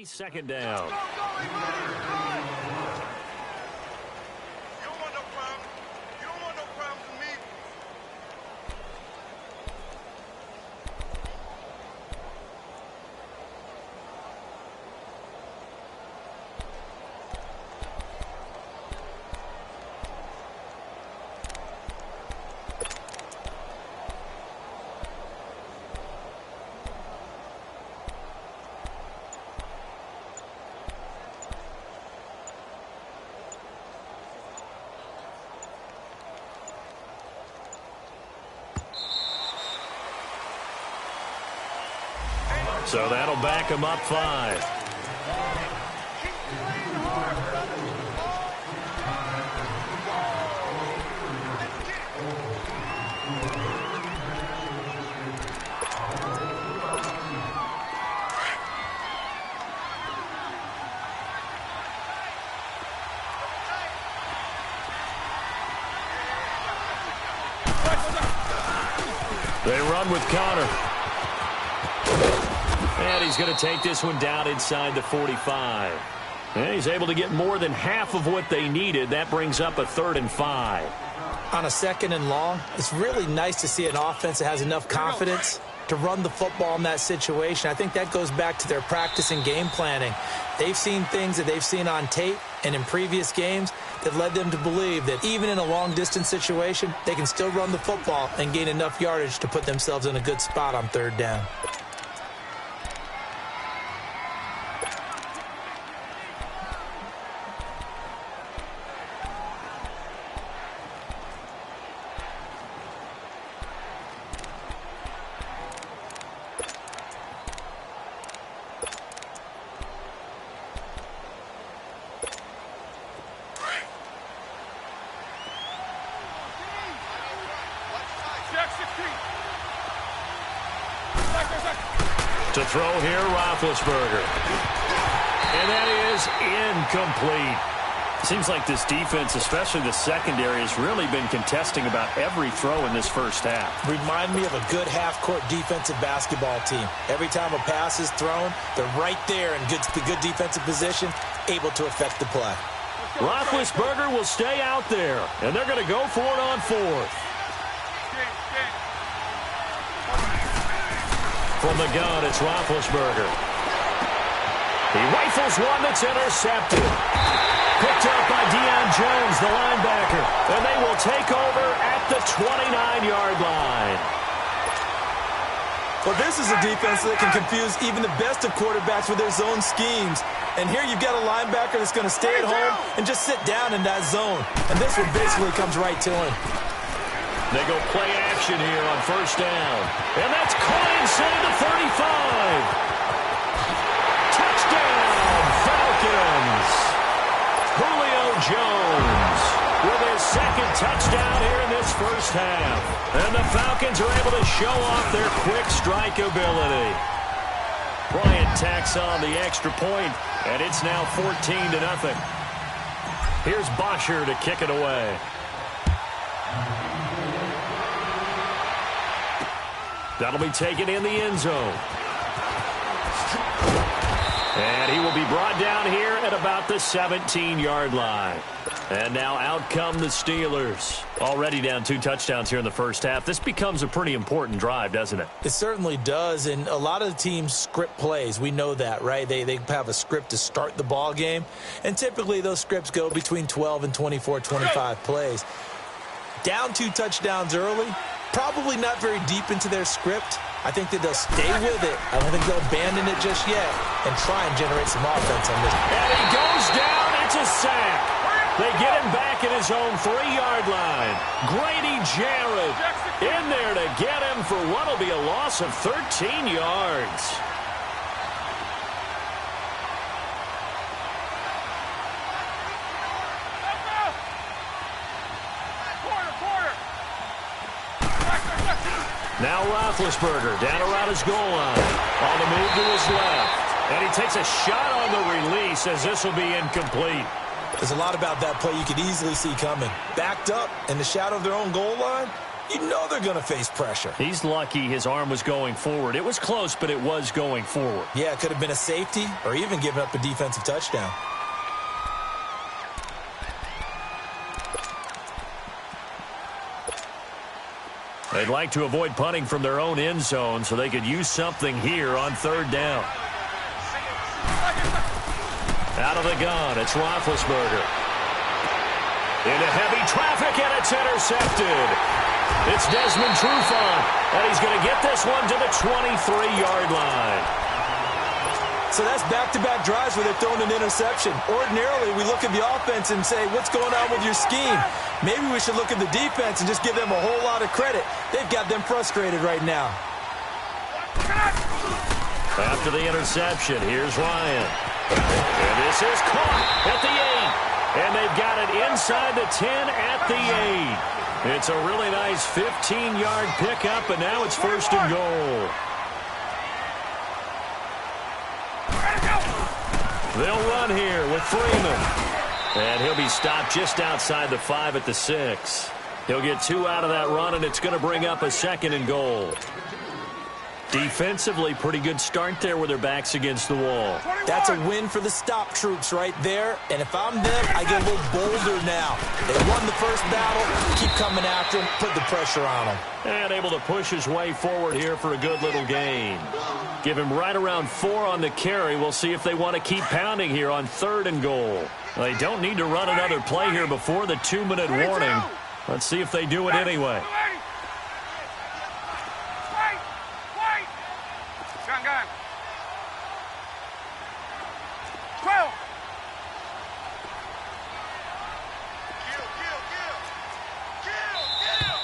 Second down. So that'll back him up 5. They run with Connor. And he's going to take this one down inside the 45. And he's able to get more than half of what they needed. That brings up a 3rd and 5. On a 2nd and long, it's really nice to see an offense that has enough confidence to run the football in that situation. I think that goes back to their practice and game planning. They've seen things that they've seen on tape and in previous games that led them to believe that even in a long-distance situation, they can still run the football and gain enough yardage to put themselves in a good spot on 3rd down. To throw here, Roethlisberger. And that is incomplete. Seems like this defense, especially the secondary, has really been contesting about every throw in this first half. Remind me of a good half-court defensive basketball team. Every time a pass is thrown, they're right there in the good defensive position, able to affect the play. Roethlisberger will stay out there, and they're going to go for it on 4th. From the gun, it's Roethlisberger. He rifles one that's intercepted. Picked up by Deion Jones, the linebacker. And they will take over at the 29-yard line. Well, this is a defense that can confuse even the best of quarterbacks with their zone schemes. And here you've got a linebacker that's going to stay at home and just sit down in that zone. And this one basically comes right to him. They go play action here on 1st down. And that's caught inside the 35. Touchdown, Falcons. Julio Jones with his 2nd touchdown here in this first half. And the Falcons are able to show off their quick strike ability. Bryant tacks on the extra point, and it's now 14-0. Here's Bosher to kick it away. That'll be taken in the end zone. And he will be brought down here at about the 17-yard line. And now out come the Steelers. Already down 2 touchdowns here in the first half. This becomes a pretty important drive, doesn't it? It certainly does, and a lot of the teams script plays. We know that, right? They have a script to start the ball game, and typically those scripts go between 12 and 24, 25 plays. Down 2 touchdowns early, probably not very deep into their script. I think that they'll stay with it. I don't think they'll abandon it just yet and try and generate some offense on this. And he goes down. It's a sack. They get him back at his own 3-yard line. Grady Jarrett in there to get him for what will be a loss of 13 yards. Now Roethlisberger down around his goal line. On the move to his left. And he takes a shot on the release as this will be incomplete. There's a lot about that play you could easily see coming. Backed up in the shadow of their own goal line, you know they're going to face pressure. He's lucky his arm was going forward. It was close, but it was going forward. Yeah, it could have been a safety or even given up a defensive touchdown. They'd like to avoid punting from their own end zone so they could use something here on third down. Out of the gun, it's Roethlisberger. Into heavy traffic, and it's intercepted. It's Desmond Trufant, and he's going to get this one to the 23-yard line. So that's back-to-back drives where they're throwing an interception. Ordinarily, we look at the offense and say, what's going on with your scheme? Maybe we should look at the defense and just give them a whole lot of credit. They've got them frustrated right now. After the interception, here's Ryan. And this is caught at the 8. And they've got it inside the 10 at the 8. It's a really nice 15-yard pickup, and now it's first and goal. They'll run here with Freeman. And he'll be stopped just outside the 5 at the 6. He'll get 2 out of that run, and it's going to bring up a second and goal. Defensively, pretty good start there with their backs against the wall. That's a win for the stop troops right there. And if I'm them, I get a little bolder now. They won the first battle. Keep coming after him. Put the pressure on him. And able to push his way forward here for a good little gain. Give him right around 4 on the carry. We'll see if they want to keep pounding here on third and goal. They don't need to run another play here before the 2-minute warning. Let's see if they do it anyway. Gun. 12. Kill.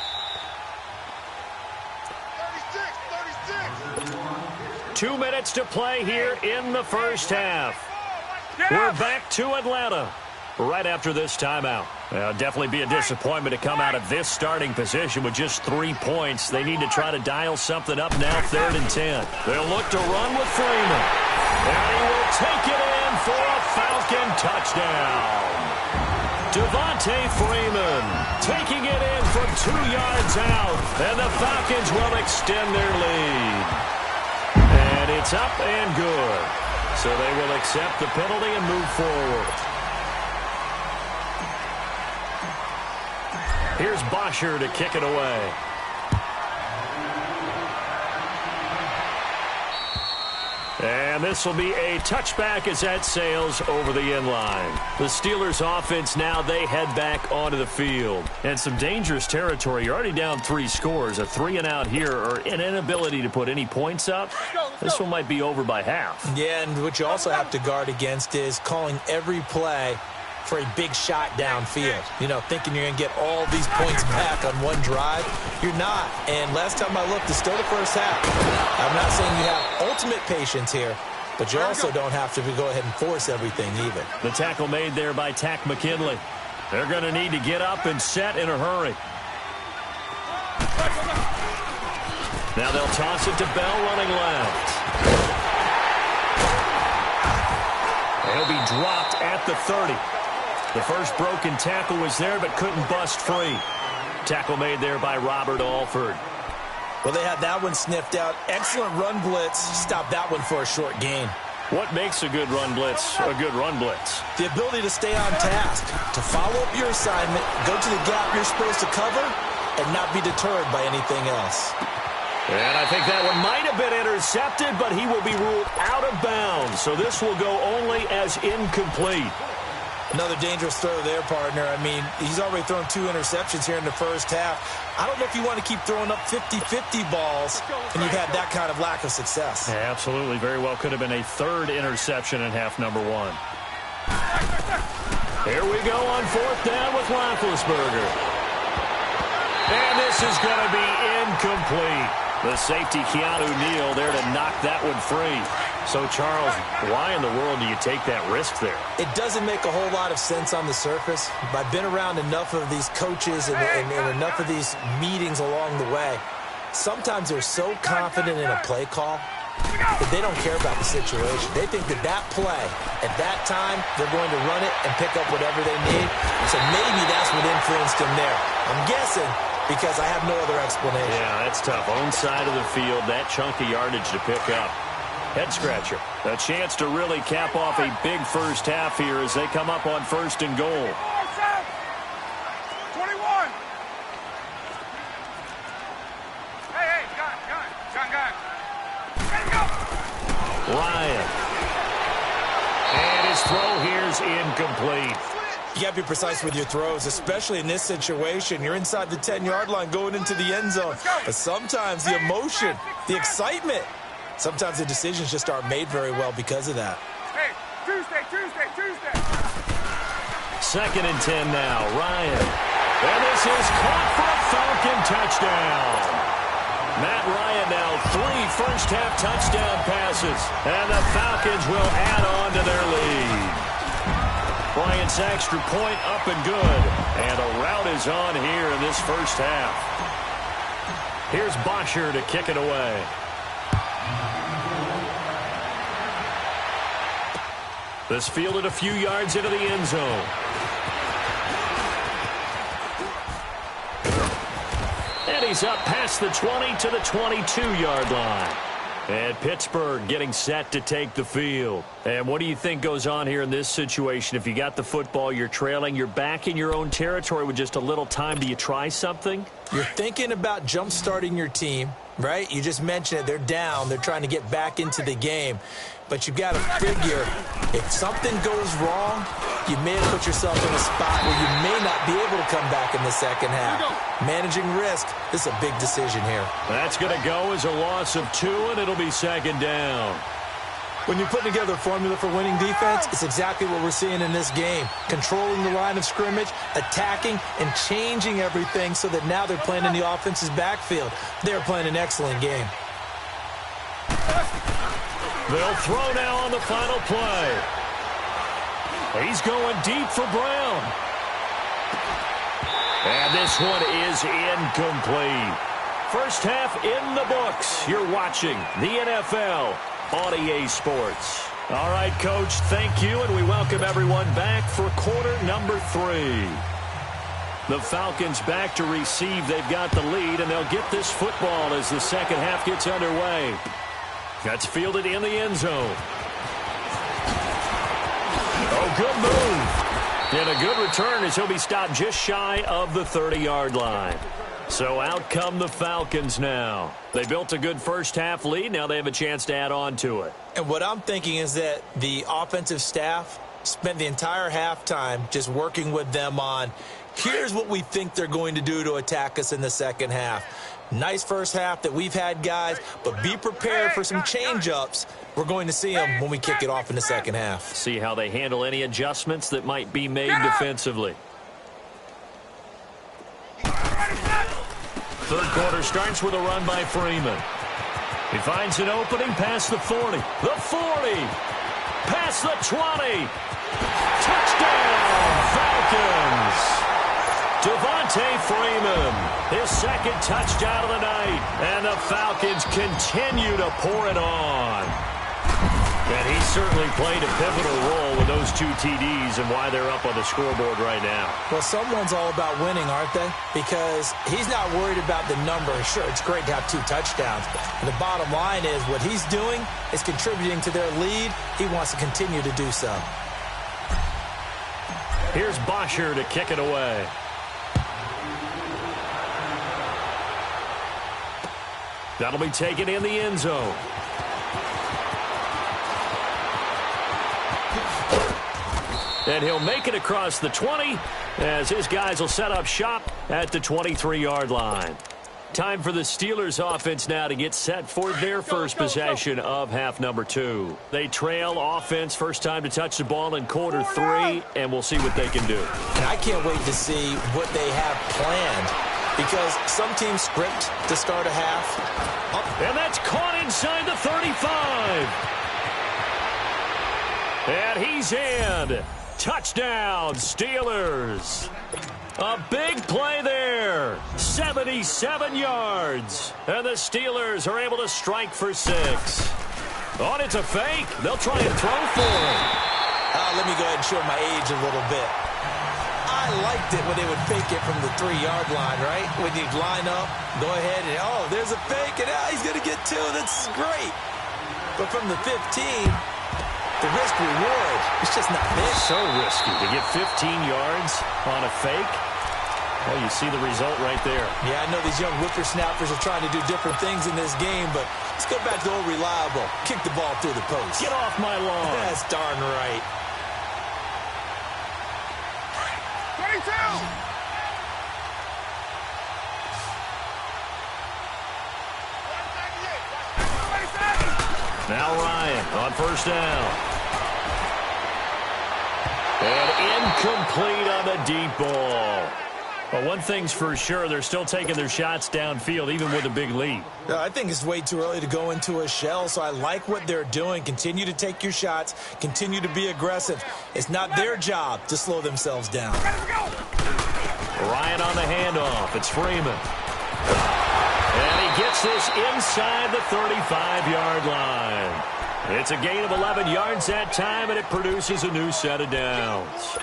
36. 2 minutes to play here in the first half. We're back to Atlanta right after this timeout. Definitely be a disappointment to come out of this starting position with just 3 points. They need to try to dial something up now, 3rd and 10. They'll look to run with Freeman. And he will take it in for a Falcon touchdown. Devontae Freeman taking it in from 2 yards out. And the Falcons will extend their lead. And it's up and good. So they will accept the penalty and move forward. Here's Bosher to kick it away. And this will be a touchback as that sails over the end line. The Steelers offense now, they head back onto the field. And some dangerous territory. You're already down 3 scores. A 3-and-out here or an inability to put any points up. This one might be over by half. Yeah, and what you also have to guard against is calling every play for a big shot downfield. You know, thinking you're going to get all these points back on one drive. You're not. And last time I looked, it's still the first half. I'm not saying you have ultimate patience here, but you also don't have to go ahead and force everything either. The tackle made there by Tack McKinley. They're going to need to get up and set in a hurry. Now they'll toss it to Bell running left. He'll be dropped at the 30. The first broken tackle was there, but couldn't bust free. Tackle made there by Robert Alford. Well, they had that one sniffed out. Excellent run blitz. Stopped that one for a short gain. What makes a good run blitz a good run blitz? The ability to stay on task, to follow up your assignment, go to the gap you're supposed to cover, and not be deterred by anything else. And I think that one might have been intercepted, but he will be ruled out of bounds. So this will go only as incomplete. Another dangerous throw there, partner. I mean, he's already thrown 2 interceptions here in the first half. I don't know if you want to keep throwing up 50-50 balls and you've had that kind of lack of success. Yeah, absolutely. Very well could have been a 3rd interception in half number 1. Here we go on 4th down with Roethlisberger. And this is going to be incomplete. The safety, Keanu Neal, there to knock that one free. So, Charles, why in the world do you take that risk there? It doesn't make a whole lot of sense on the surface. I've been around enough of these coaches and enough of these meetings along the way. Sometimes they're so confident in a play call that they don't care about the situation. They think that that play, at that time, they're going to run it and pick up whatever they need. So maybe that's what influenced him there. I'm guessing because I have no other explanation. Yeah, that's tough. Own side of the field, that chunk of yardage to pick up. Head scratcher. A chance to really cap off a big first half here as they come up on 1st and goal. 21. Hey, gun. Ready to go. Ryan. And his throw here's incomplete. You got to be precise with your throws, especially in this situation. You're inside the 10-yard line going into the end zone. But sometimes the emotion, the excitement, sometimes the decisions just aren't made very well because of that. Hey, Tuesday. 2nd and 10 now. Ryan. And this is caught for a Falcon touchdown. Matt Ryan now 3 first-half touchdown passes. And the Falcons will add on to their lead. Bryant's extra point up and good. And a rout is on here in this first half. Here's Bosher to kick it away. This fielded a few yards into the end zone. And he's up past the 20 to the 22-yard line. And Pittsburgh getting set to take the field. And what do you think goes on here in this situation? If you got the football, you're trailing, you're back in your own territory with just a little time. Do you try something? You're thinking about jump-starting your team, right? You just mentioned it. They're down. They're trying to get back into the game. But you've got to figure, if something goes wrong, you may have put yourself in a spot where you may not be able to come back in the second half. Managing risk, this is a big decision here. That's going to go as a loss of 2, and it'll be 2nd down. When you put together a formula for winning defense, it's exactly what we're seeing in this game. Controlling the line of scrimmage, attacking, and changing everything so that now they're playing in the offense's backfield. They're playing an excellent game. They'll throw now on the final play. He's going deep for Brown. And this one is incomplete. First half in the books. You're watching the NFL on EA Sports. All right, Coach, thank you, and we welcome everyone back for quarter number 3. The Falcons back to receive. They've got the lead, and they'll get this football as the second half gets underway. That's fielded in the end zone. Oh, good move. And a good return as he'll be stopped just shy of the 30-yard line. So out come the Falcons now. They built a good first half lead. Now they have a chance to add on to it. And what I'm thinking is that the offensive staff spent the entire halftime just working with them on, here's what we think they're going to do to attack us in the second half. Nice first half that we've had, guys, but be prepared for some change-ups. We're going to see them when we kick it off in the second half. See how they handle any adjustments that might be made defensively. Third quarter starts with a run by Freeman. He finds an opening past the 40. The 40. Past the 20. Touchdown, Falcons. Devontae Freeman, his second touchdown of the night. And the Falcons continue to pour it on. And he certainly played a pivotal role with those 2 TDs and why they're up on the scoreboard right now. Well, someone's all about winning, aren't they? Because he's not worried about the number. Sure, it's great to have 2 touchdowns. And the bottom line is what he's doing is contributing to their lead. He wants to continue to do so. Here's Bosher to kick it away. That'll be taken in the end zone. And he'll make it across the 20 as his guys will set up shop at the 23-yard line. Time for the Steelers offense now to get set for their first possession of half number 2. They trail offense, first time to touch the ball in quarter 3, and we'll see what they can do. And I can't wait to see what they have planned, because some teams script to start a half. And that's caught inside the 35. And he's in. Touchdown, Steelers. A big play there. 77 yards. And the Steelers are able to strike for 6. Oh, it's a fake. They'll try and throw for it. Let me go ahead and show my age a little bit. I liked it when they would fake it from the 3-yard line, right? When you'd line up, go ahead, and, oh, there's a fake, and he's going to get 2. That's great. But from the 15, the risk-reward, it's just not there. So risky to get 15 yards on a fake. Well, you see the result right there. Yeah, I know these young whippersnappers are trying to do different things in this game, but let's go back to old reliable. Kick the ball through the post. Get off my lawn. That's darn right. 22! Now Ryan on first down. And incomplete on the deep ball. Well, one thing's for sure, they're still taking their shots downfield, even with a big lead. I think it's way too early to go into a shell, so I like what they're doing. Continue to take your shots. Continue to be aggressive. It's not their job to slow themselves down. Ryan on the handoff. It's Freeman. And he gets this inside the 35-yard line. It's a gain of 11 yards that time, and it produces a new set of downs.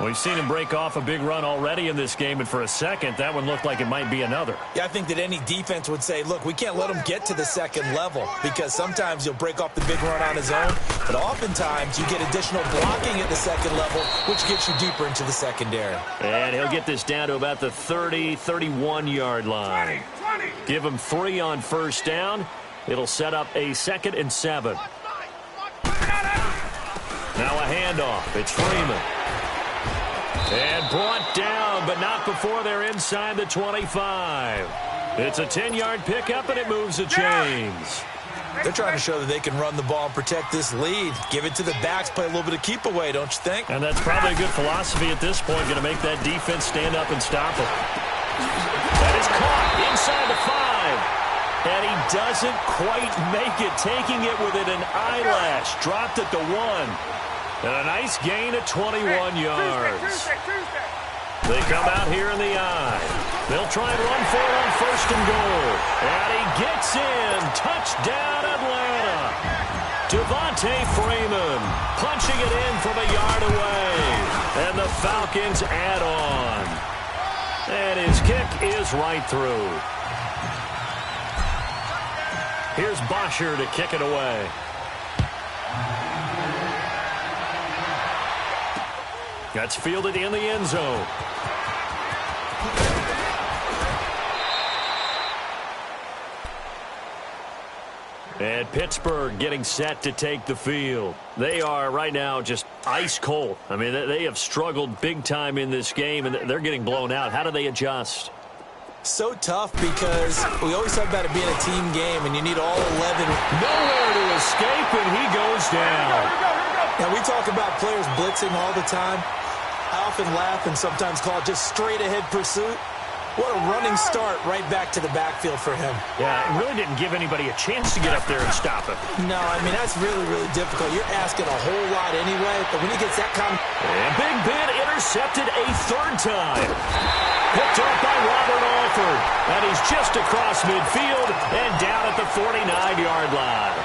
We've seen him break off a big run already in this game, and for a second, that one looked like it might be another. Yeah, I think that any defense would say, look, we can't let him get to the second level, because sometimes he'll break off the big run on his own, but oftentimes you get additional blocking at the second level, which gets you deeper into the secondary. And he'll get this down to about the 30, 31-yard line. Give him 3 on first down. It'll set up a 2nd and 7. Now a handoff. It's Freeman. And brought down, but not before they're inside the 25. It's a 10-yard pickup, and it moves the chains. They're trying to show that they can run the ball and protect this lead. Give it to the backs, play a little bit of keep away, don't you think? And that's probably a good philosophy at this point, going to make that defense stand up and stop it. That is caught inside the 5. And he doesn't quite make it, taking it within an eyelash. Dropped at the 1. And a nice gain of 21 yards. They come out here in the eye. They'll try and run for it on first and goal. And he gets in. Touchdown, Atlanta. Devontae Freeman punching it in from a yard away. And the Falcons add on. And his kick is right through. Here's Bosher to kick it away. That's fielded in the end zone. And Pittsburgh getting set to take the field. They are right now just ice cold. I mean, they have struggled big time in this game, and they're getting blown out. How do they adjust? So tough, because we always talk about it being a team game, and you need all 11. Nowhere to escape, and he goes down. Now, we talk about players blitzing all the time. I often laugh and sometimes call it just straight-ahead pursuit. What a running start right back to the backfield for him. Yeah, it really didn't give anybody a chance to get up there and stop him. No, I mean, that's really, really difficult. You're asking a whole lot anyway, but when he gets that kind of... And Big Ben intercepted a 3rd time. Picked off by Robert Alford. And he's just across midfield and down at the 49-yard line.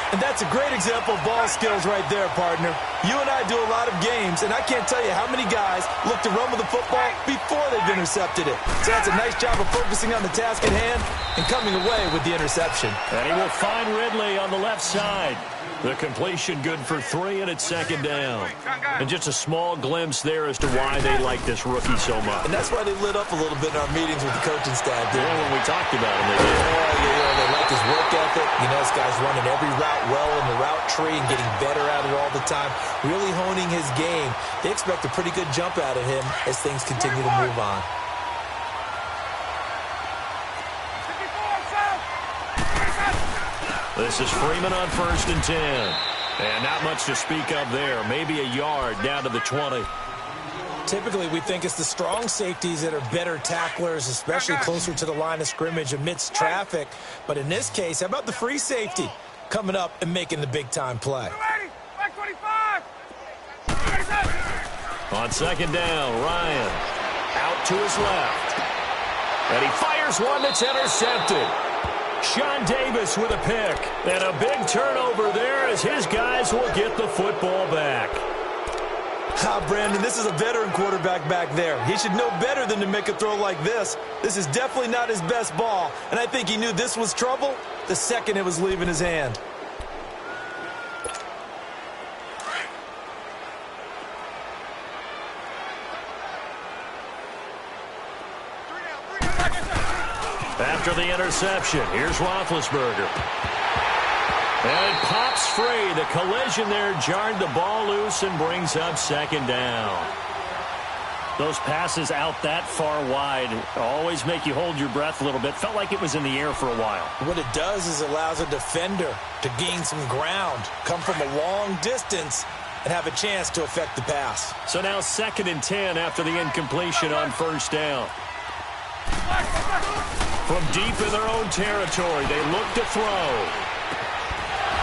And that's a great example of ball skills right there, partner. You and I do a lot of games, and I can't tell you how many guys look to run with the football before they've intercepted it. So that's a nice job of focusing on the task at hand and coming away with the interception. And he will find Ridley on the left side. The completion good for 3, and it's 2nd down. And just a small glimpse there as to why they like this rookie so much. And that's why they lit up a little bit in our meetings with the coaching staff, didn't they? When we talked about him, they did. Yeah, they like his work ethic. You know, this guy's running every route well in the route tree and getting better at it all the time, really honing his game. They expect a pretty good jump out of him as things continue to move on. This is Freeman on 1st and 10. And not much to speak of there. Maybe a yard down to the 20. Typically, we think it's the strong safeties that are better tacklers, especially closer to the line of scrimmage amidst traffic. But in this case, how about the free safety coming up and making the big-time play? On 2nd down, Ryan out to his left. And he fires one that's intercepted. Sean Davis with a pick. And a big turnover there as his guys will get the football back. Brandon, this is a veteran quarterback back there. He should know better than to make a throw like this. This is definitely not his best ball, and I think he knew this was trouble the second it was leaving his hand. After the interception, here's Roethlisberger. And it pops free. The collision there jarred the ball loose and brings up second down. Those passes out that far wide always make you hold your breath a little bit. Felt like it was in the air for a while. What it does is allows a defender to gain some ground, come from a long distance, and have a chance to affect the pass. So now 2nd and 10 after the incompletion on first down. From deep in their own territory, they look to throw.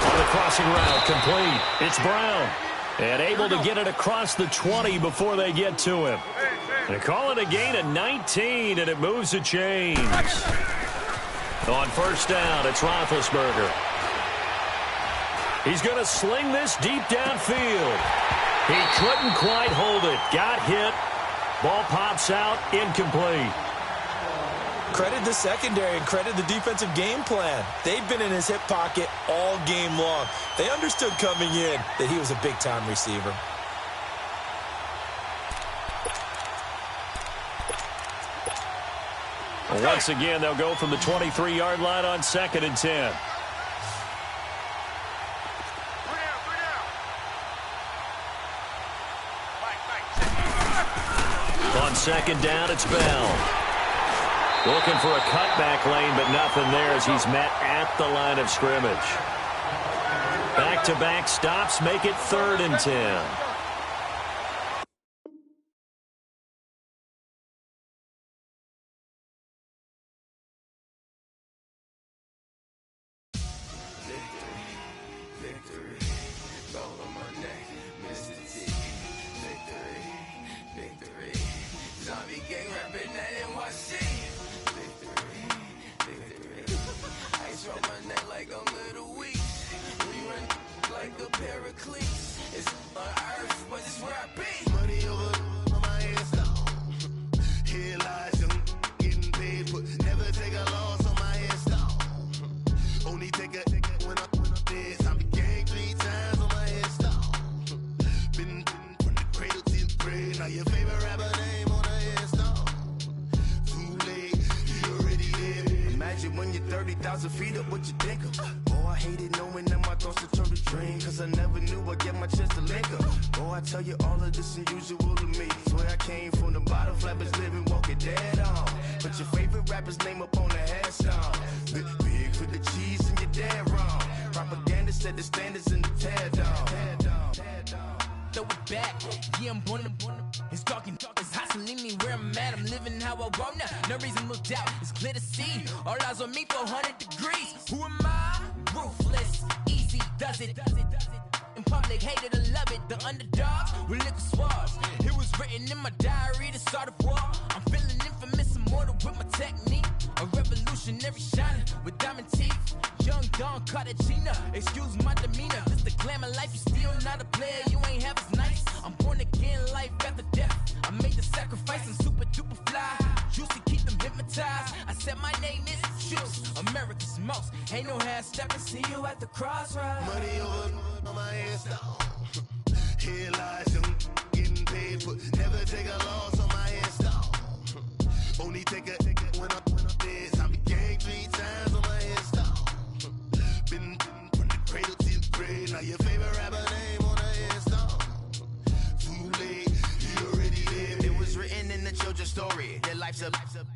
On the crossing route, complete. It's Brown. And able to get it across the 20 before they get to him. They call it a gain of 19, and it moves the chains. On first down, it's Roethlisberger. He's going to sling this deep downfield. He couldn't quite hold it. Got hit. Ball pops out, incomplete. Credit the secondary and credit the defensive game plan. They've been in his hip pocket all game long. They understood coming in that he was a big-time receiver. Once again, they'll go from the 23-yard line on 2nd and 10. On 2nd down, it's Bell. Looking for a cutback lane, but nothing there as he's met at the line of scrimmage. Back-to-back stops make it 3rd and 10.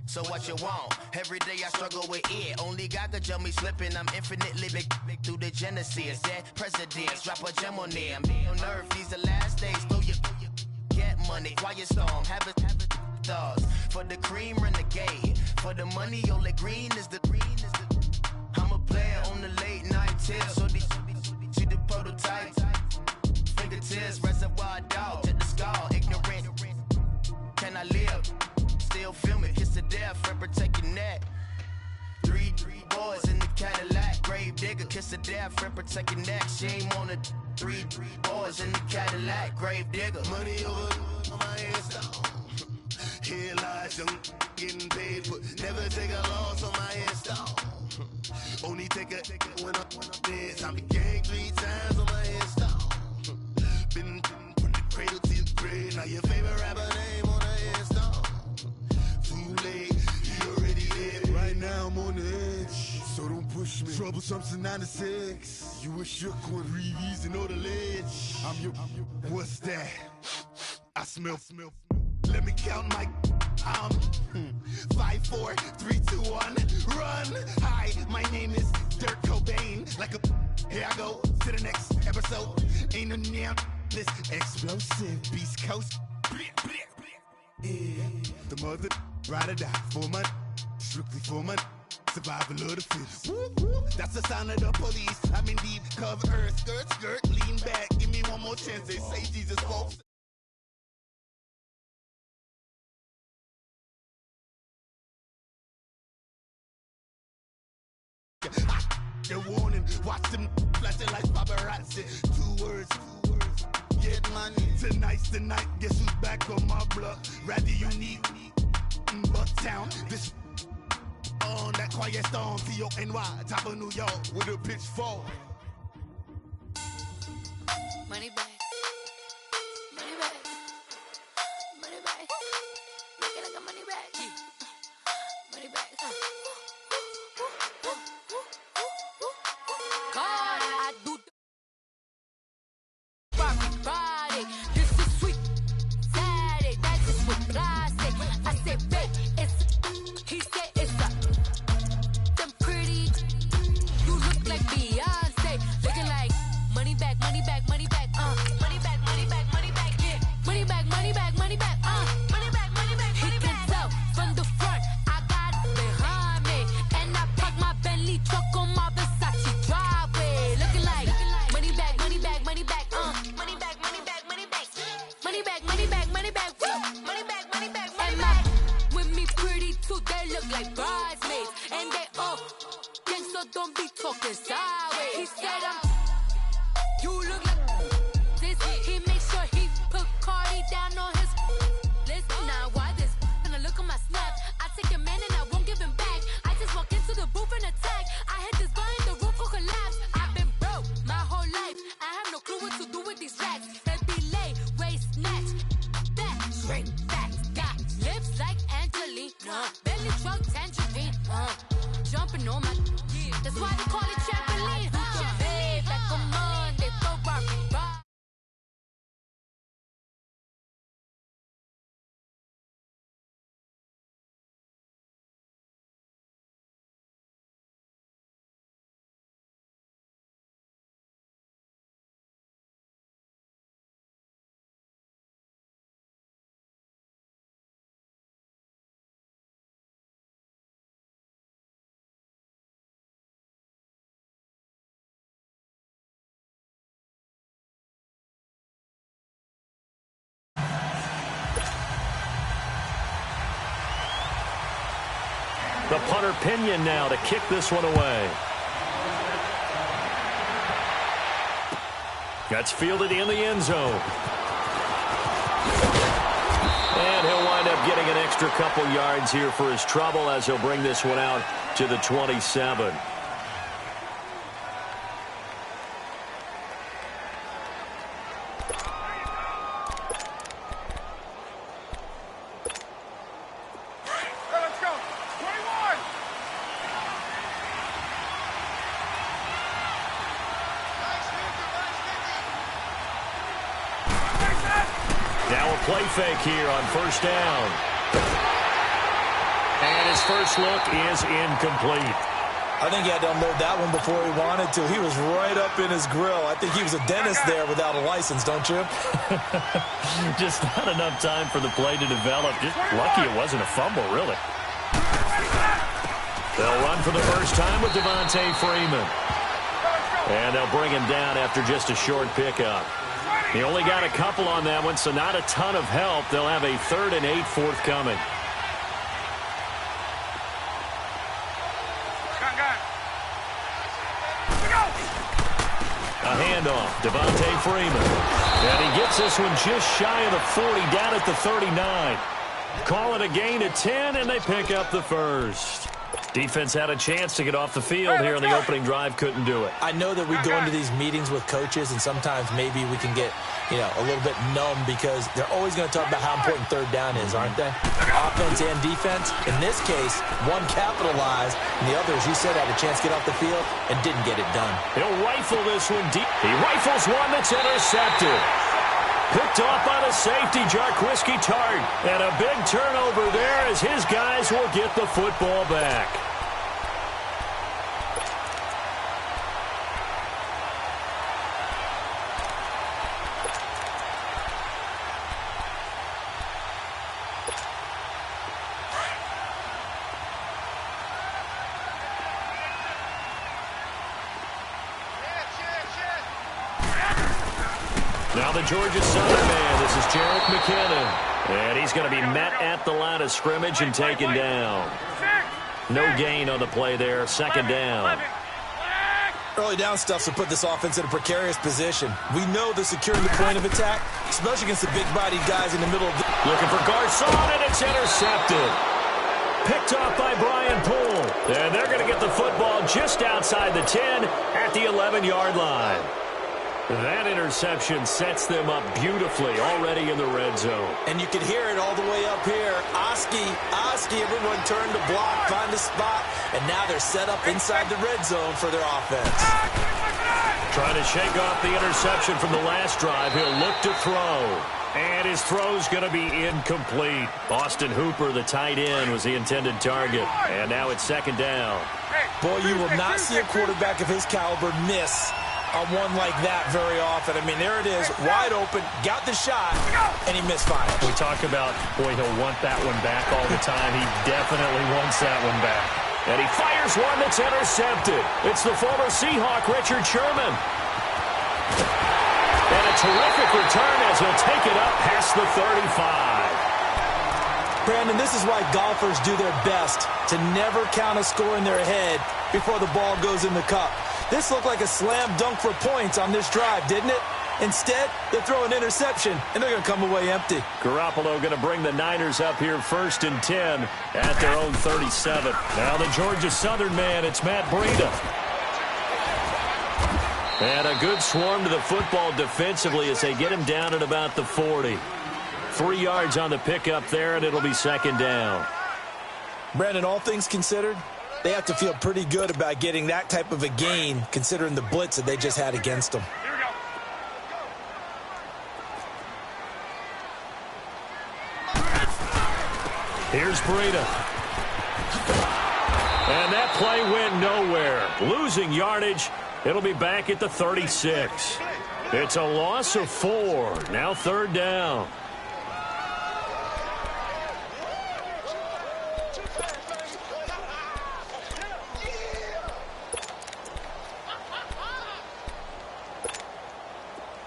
So what you want? Every day I struggle with it. Only God could jump me slipping. I'm infinitely big through the genesis. Dead presidents, drop a gem on them. On earth, these the last days. Throw your get money, quiet storm. Have it thoughts. For the cream, renegade. For the money, only green is the. I'm a player on the late night tips. So these the prototype. Fingertips, reservoir dog. Check the skull, ignorant. Can I live? Still film it, kiss to death, friend protect your neck. Three boys in the Cadillac, grave digger, kiss to death, friend protect your neck. Shame on it, Three boys in the Cadillac, grave digger. Money over on my headstone. Here lies young, getting paid, but never take a loss on my headstone. Only take a when I'm dead. Time to gang 3 times on my headstone. Been from the cradle to the grave. Now your favorite rapper name on the headstone. Too late, he already dead. Right now I'm on the edge, so don't push me. Troublesome to 96. You a shook one, Reeves and all the ledge. I'm your, what's that? I smell. Let me count my 5, 4, 3, 2, 1, run. Hi, my name is Dirk Cobain. Like a, here I go to the next episode. Ain't no damn this explosive Beast Coast. Yeah. The mother ride or die for my, strictly for my survival of the fittest. That's the sound of the police. I'm in deep cover earth, skirt, lean back. Give me one more chance. They say Jesus, folks. The warning, watch them flashing like paparazzi. 2 words, get money. Tonight's the night, guess who's back on my block? Rather unique, Bucktown. This on that quiet storm, T-O-N-Y, top of New York with a pitchfork. Money back, money back, money back. Make it like a money back, money back. God, I do Friday. This is sweet Saturday. That's just what I say. I say, babe, it's. He said it's a. Them pretty. You look like Beyonce. Looking like money back, money back, money back. Money back, money back, money back. Yeah. Money back, money back, money back. Money back, money back, money back. He can tell from the front. I got it behind me, and I park my Bentley truck on my Versace driveway. Looking like money back, money back, money back. Money back, money back, money back. Money back, money back, money back. Money back, money back, money back. With me pretty too, they look like bridesmaids, and they all gang, so don't be talking sideways. He said you look like this. He make sure he put Cardi down on his list. Now why this? Gonna look at my snap. I take a man and I won't give him back. I just walk into the booth and attack. I hit this button, the roof will collapse. I've been broke my whole life. I have no clue what to do with these racks. They be lay, waist snatch, back, straight back. Got lips like Angelina, belly truck tangerine. Jumping on my, that's why they call it trampoline. Trampoline, back on Monday, for rock. The punter Pinion now to kick this one away. That's fielded in the end zone. And he'll wind up getting an extra couple yards here for his trouble as he'll bring this one out to the 27. Play fake here on first down. And his first look is incomplete. I think he had to unload that one before he wanted to. He was right up in his grill. I think he was a dentist there without a license, don't you? Just not enough time for the play to develop. Just lucky it wasn't a fumble, really. They'll run for the first time with Devontae Freeman. And they'll bring him down after just a short pickup. He only got a couple on that one, so not a ton of help. They'll have a 3rd and 8 forthcoming. A handoff, Devontae Freeman. And he gets this one just shy of the 40, down at the 39. Call it a gain of 10, and they pick up the first. Defense had a chance to get off the field here in the opening drive, couldn't do it. I know that we go into these meetings with coaches, and sometimes maybe we can get, a little bit numb because they're always going to talk about how important third down is, aren't they? Offense and defense. In this case, one capitalized, and the other, as you said, had a chance to get off the field and didn't get it done. He'll rifle this one deep. He rifles one that's intercepted. Picked off by the safety, Jarquiski Tart. And a big turnover there as his guys will get the football back. Now the Georgia Southern man, this is Jerick McKinnon. And he's going to be met at the line of scrimmage and taken down. No gain on the play there, second down. Early down stuff to put this offense in a precarious position. We know they're securing the point of attack, especially against the big-bodied guys in the middle of the... Looking for Garcon, and it's intercepted. Picked off by Brian Poole. And they're going to get the football just outside the 10 at the 11-yard line. That interception sets them up beautifully already in the red zone. And you can hear it all the way up here. Oski, everyone turned to block, find a spot, and now they're set up inside the red zone for their offense. Trying to shake off the interception from the last drive. He'll look to throw. And his throw's going to be incomplete. Austin Hooper, the tight end, was the intended target. And now it's second down. Boy, you will not see a quarterback of his caliber miss on one like that very often. I mean, there it is, wide open, got the shot, and he misfired. We talk about, boy, he'll want that one back all the time. He definitely wants that one back. And he fires one that's intercepted. It's the former Seahawk, Richard Sherman. And a terrific return as he'll take it up past the 35. Brandon, this is why golfers do their best to never count a score in their head before the ball goes in the cup. This looked like a slam dunk for points on this drive, didn't it? Instead, they throw an interception, and they're going to come away empty. Garoppolo going to bring the Niners up here 1st and 10 at their own 37. Now the Georgia Southern man, it's Matt Breida. And a good swarm to the football defensively as they get him down at about the 40. 3 yards on the pickup there, and it'll be second down. Brandon, all things considered, they have to feel pretty good about getting that type of a gain, considering the blitz that they just had against them. Here we go. Here's Breida. And that play went nowhere. Losing yardage. It'll be back at the 36. It's a loss of 4. Now third down.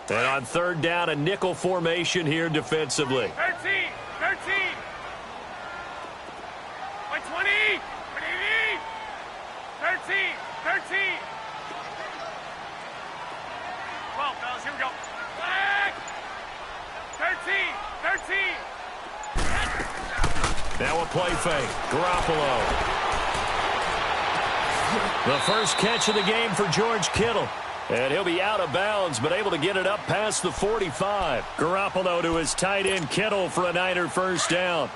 And on third down, a nickel formation here defensively. 13. By 20. 13. 12, fellas, here we go. Flag. 13. Now a play fake. Garoppolo. The first catch of the game for George Kittle. And he'll be out of bounds, but able to get it up past the 45. Garoppolo to his tight end Kittle for a Niner first down.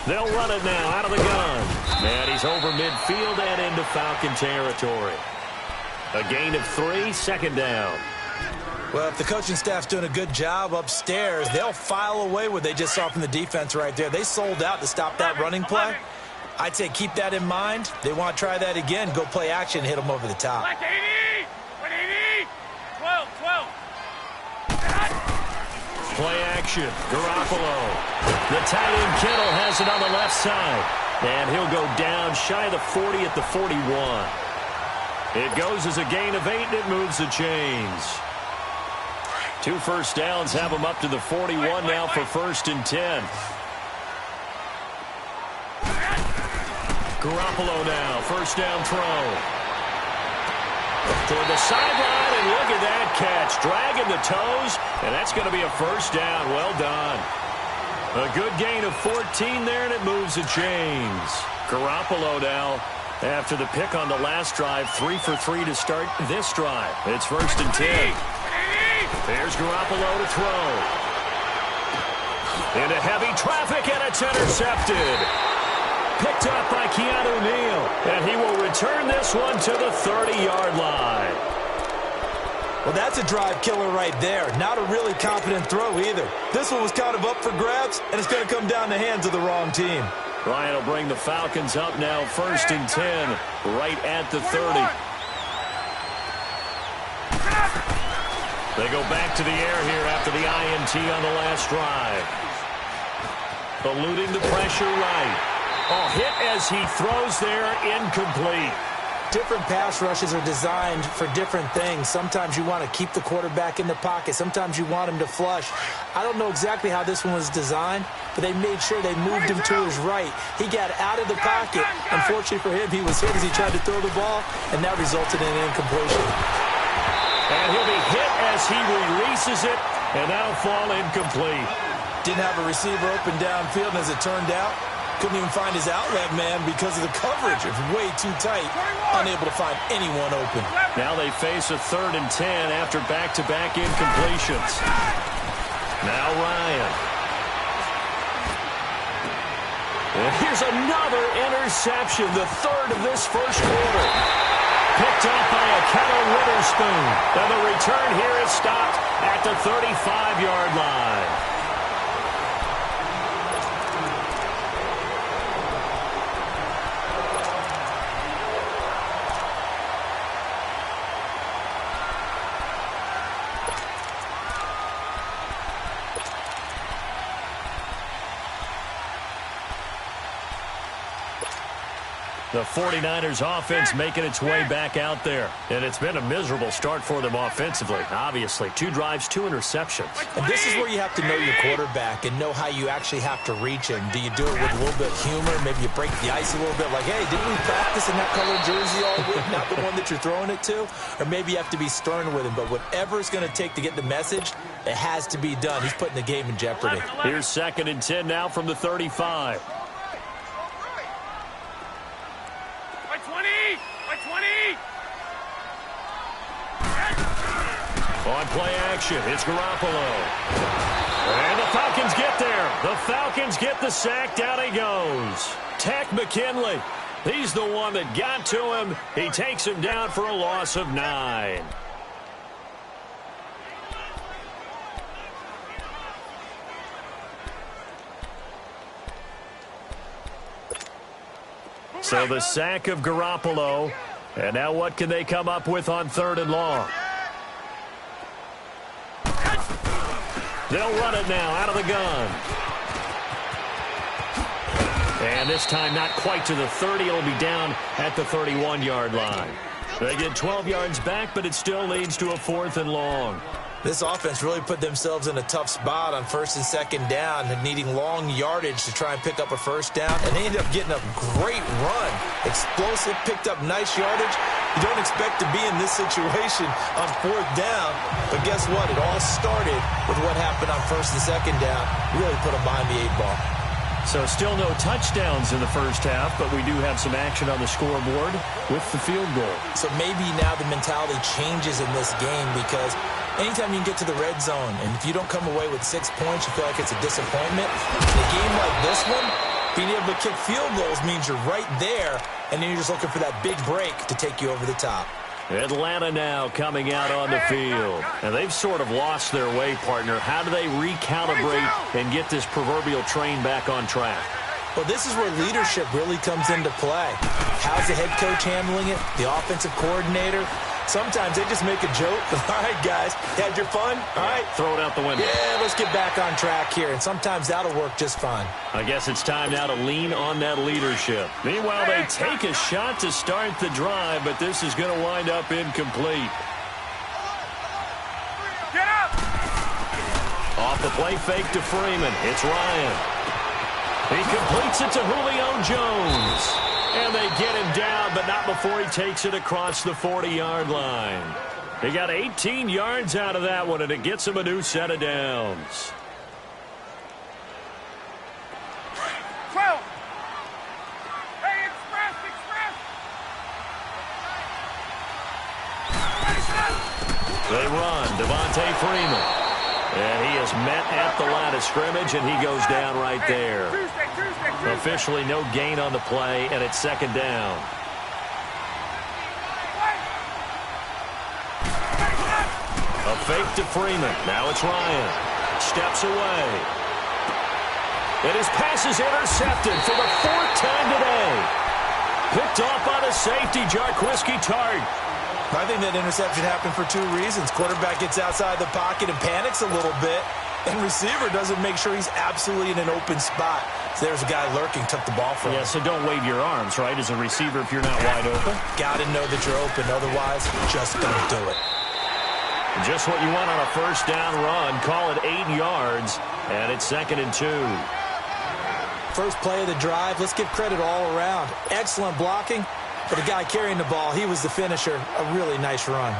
They'll run it now out of the gun. And he's over midfield and into Falcon territory. A gain of 3, second down. Well, if the coaching staff's doing a good job upstairs, they'll file away what they just saw from the defense right there. They sold out to stop that running play. I'd say keep that in mind. They want to try that again. Go play action, hit them over the top. Black 80. 180. 12. Play action. Garoppolo. The tight end Kittle has it on the left side. And he'll go down shy of the 40 at the 41. It goes as a gain of 8, and it moves the chains. 2 first downs have them up to the 41 now for 1st and 10. Garoppolo now, first down throw. Toward the sideline, and look at that catch. Dragging the toes, and that's going to be a first down. Well done. A good gain of 14 there, and it moves the chains. Garoppolo now, after the pick on the last drive, 3 for 3 to start this drive. It's first and 10. There's Garoppolo to throw. Into heavy traffic, and it's intercepted. Picked up by Keanu Neal, and he will return this one to the 30-yard line. Well, that's a drive killer right there. Not a really confident throw either. This one was kind of up for grabs, and it's going to come down the hands of the wrong team. Ryan will bring the Falcons up now, first and 10, right at the 30. They go back to the air here after the INT on the last drive. Eluding the pressure right. Oh, hit as he throws there, incomplete. Different pass rushes are designed for different things. Sometimes you want to keep the quarterback in the pocket. Sometimes you want him to flush. I don't know exactly how this one was designed, but they made sure they moved him to his right. He got out of the pocket. Unfortunately for him, he was hit as he tried to throw the ball, and that resulted in an incompletion. And he'll be hit as he releases it, and that'll fall incomplete. Didn't have a receiver open downfield, and as it turned out, couldn't even find his outlet man because of the coverage. It was way too tight, unable to find anyone open. Now they face a 3rd and 10 after back-to-back incompletions. Now Ryan. And here's another interception, the 3rd of this first quarter. Picked up by a Kettle Witherspoon. And the return here is stopped at the 35-yard line. The 49ers offense making its way back out there. And it's been a miserable start for them offensively, obviously. 2 drives, 2 interceptions. And this is where you have to know your quarterback and know how you actually have to reach him. Do you do it with a little bit of humor? Maybe you break the ice a little bit like, hey, didn't we practice in that colored jersey all week? Not the one that you're throwing it to? Or maybe you have to be stern with him. But whatever it's going to take to get the message, it has to be done. He's putting the game in jeopardy. Here's 2nd and 10 now from the 35. On play action, it's Garoppolo. And the Falcons get there. The Falcons get the sack. Down he goes. Tech McKinley. He's the one that got to him. He takes him down for a loss of 9. So the sack of Garoppolo. And now what can they come up with on 3rd and long? They'll run it now out of the gun. And this time not quite to the 30. It'll be down at the 31-yard line. They get 12 yards back, but it still leads to a 4th and long. This offense really put themselves in a tough spot on 1st and 2nd down, and needing long yardage to try and pick up a 1st down, and they ended up getting a great run. Explosive, picked up nice yardage. You don't expect to be in this situation on 4th down, but guess what? It all started with what happened on 1st and 2nd down. Really put them behind the 8 ball. So still no touchdowns in the first half, but we do have some action on the scoreboard with the field goal. So maybe now the mentality changes in this game, because anytime you can get to the red zone, and if you don't come away with 6 points, you feel like it's a disappointment. In a game like this one, being able to kick field goals means you're right there, and then you're just looking for that big break to take you over the top. Atlanta now coming out on the field. And they've sort of lost their way, partner. How do they recalibrate and get this proverbial train back on track? Well, this is where leadership really comes into play. How's the head coach handling it? The offensive coordinator? Sometimes they just make a joke. All right, guys, had your fun? All right. Throw it out the window. Yeah, let's get back on track here. And sometimes that'll work just fine. I guess it's time now to lean on that leadership. Meanwhile, they take a shot to start the drive, but this is going to wind up incomplete. Get up! Off the play fake to Freeman. It's Ryan. He completes it to Julio Jones. And they get him down, but not before he takes it across the 40-yard line. He got 18 yards out of that one, and it gets him a new set of downs. 12. Hey, express. They run. Devontae Freeman. And he is met at the line of scrimmage, and he goes down right there. Tuesday. Officially no gain on the play, and it's second down. A fake to Freeman. Now it's Ryan. Steps away. And his pass is intercepted for the fourth time today. Picked off by the safety, Jarquiski Tart. I think that interception happened for two reasons. Quarterback gets outside the pocket and panics a little bit, and receiver doesn't make sure he's absolutely in an open spot. So there's a guy lurking, took the ball from him. Yeah, so don't wave your arms, right, as a receiver if you're not wide open. Got to know that you're open. Otherwise, just don't do it. Just what you want on a first down run. Call it 8 yards, and it's 2nd and 2. First play of the drive, let's give credit all around. Excellent blocking. For the guy carrying the ball, he was the finisher. A really nice run.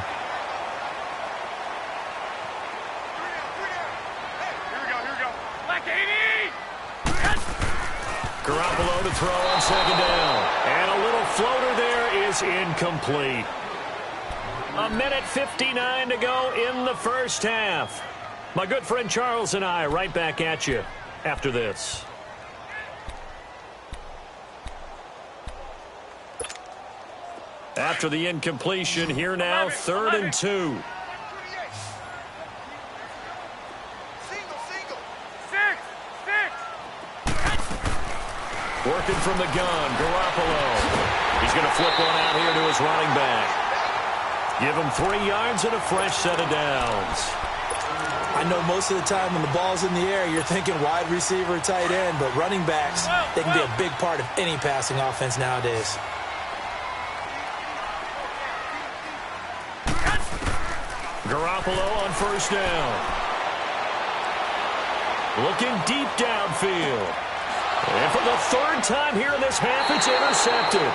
Here we go. Like 80. Garoppolo to throw on second down. And a little floater there is incomplete. 1:59 to go in the first half. My good friend Charles and I right back at you after this. After the incompletion, here now, 3rd and 2. Single. 6. Working from the gun, Garoppolo. He's going to flip one out here to his running back. Give him 3 yards and a fresh set of downs. I know most of the time when the ball's in the air, you're thinking wide receiver, tight end, but running backs, they can be a big part of any passing offense nowadays. Garoppolo on first down. Looking deep downfield. And for the 3rd time here in this half, it's intercepted.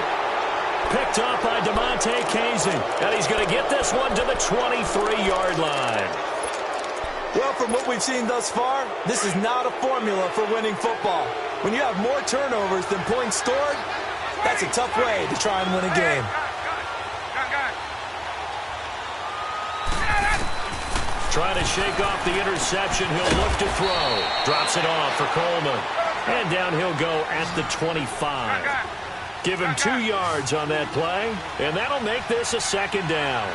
Picked up by DeMonte Casey. And he's going to get this one to the 23-yard line. Well, from what we've seen thus far, this is not a formula for winning football. When you have more turnovers than points scored, that's a tough way to try and win a game. Trying to shake off the interception. He'll look to throw. Drops it off for Coleman. And down he'll go at the 25. Give him 2 yards on that play, and that'll make this a second down.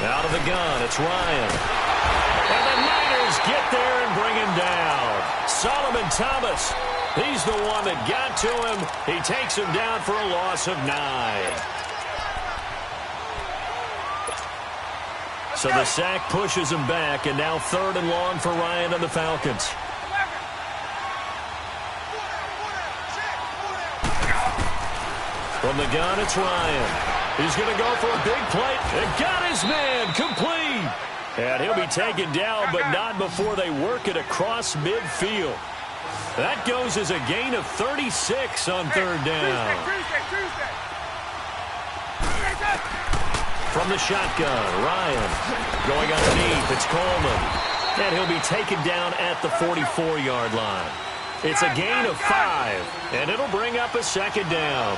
Out of the gun, it's Ryan. And the Niners get there and bring him down. Solomon Thomas, he's the one that got to him. He takes him down for a loss of 9. So the sack pushes him back, and now 3rd and long for Ryan and the Falcons. From the gun, it's Ryan. He's going to go for a big play. And got his man complete. And he'll be taken down, but not before they work it across midfield. That goes as a gain of 36 on 3rd down. From the shotgun, Ryan going underneath. It's Coleman. And he'll be taken down at the 44-yard line. It's a gain of 5, and it'll bring up a second down.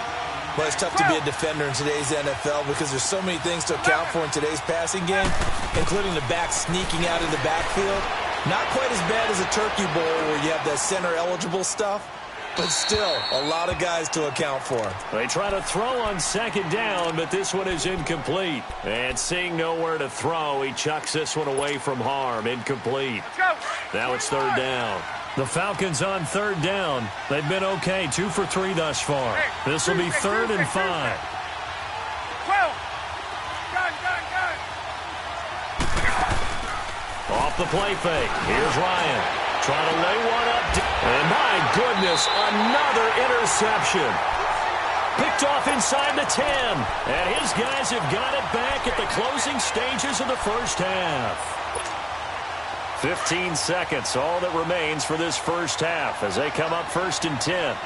Well, it's tough to be a defender in today's NFL because there's so many things to account for in today's passing game, including the back sneaking out of the backfield. Not quite as bad as a turkey bowl where you have that center-eligible stuff, but still a lot of guys to account for. They try to throw on second down, but this one is incomplete. And seeing nowhere to throw, he chucks this one away from harm. Incomplete. Now it's 3rd down. The Falcons on 3rd down. They've been okay, 2 for 3 thus far. This will be 3rd and 5. 12. Off the play fake. Here's Ryan. Trying to lay one up. And my goodness, another interception. Picked off inside the 10. And his guys have got it back at the closing stages of the first half. 15 seconds, all that remains for this first half as they come up 1st and 10.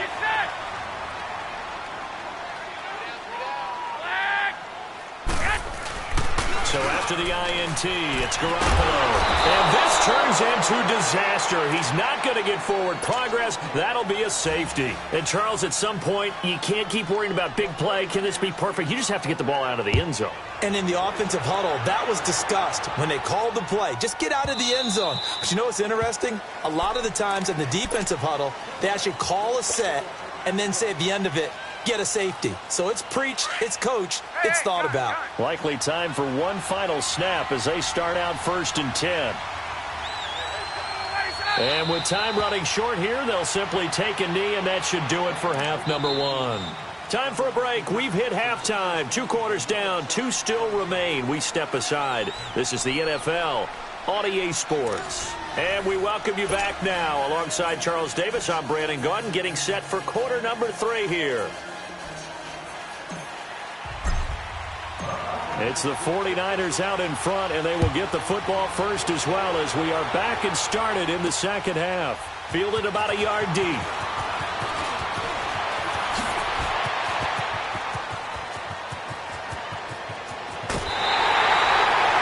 So after the INT, it's Garoppolo. And this turns into disaster. He's not going to get forward progress. That'll be a safety. And, Charles, at some point, you can't keep worrying about big play. Can this be perfect? You just have to get the ball out of the end zone. And in the offensive huddle, that was discussed when they called the play. Just get out of the end zone. But you know what's interesting? A lot of the times in the defensive huddle, they actually call a set and then say at the end of it, get a safety. So it's preached, it's coached, it's thought about. Likely time for one final snap as they start out 1st and 10. And with time running short here, they'll simply take a knee, and that should do it for half number 1. Time for a break. We've hit halftime. 2 quarters down, 2 still remain. We step aside. This is the NFL on EA Sports. And we welcome you back now. Alongside Charles Davis, I'm Brandon Gaudin, getting set for quarter number 3 here. It's the 49ers out in front, and they will get the football first as well as we are back and started in the second half. Fielded about a yard deep.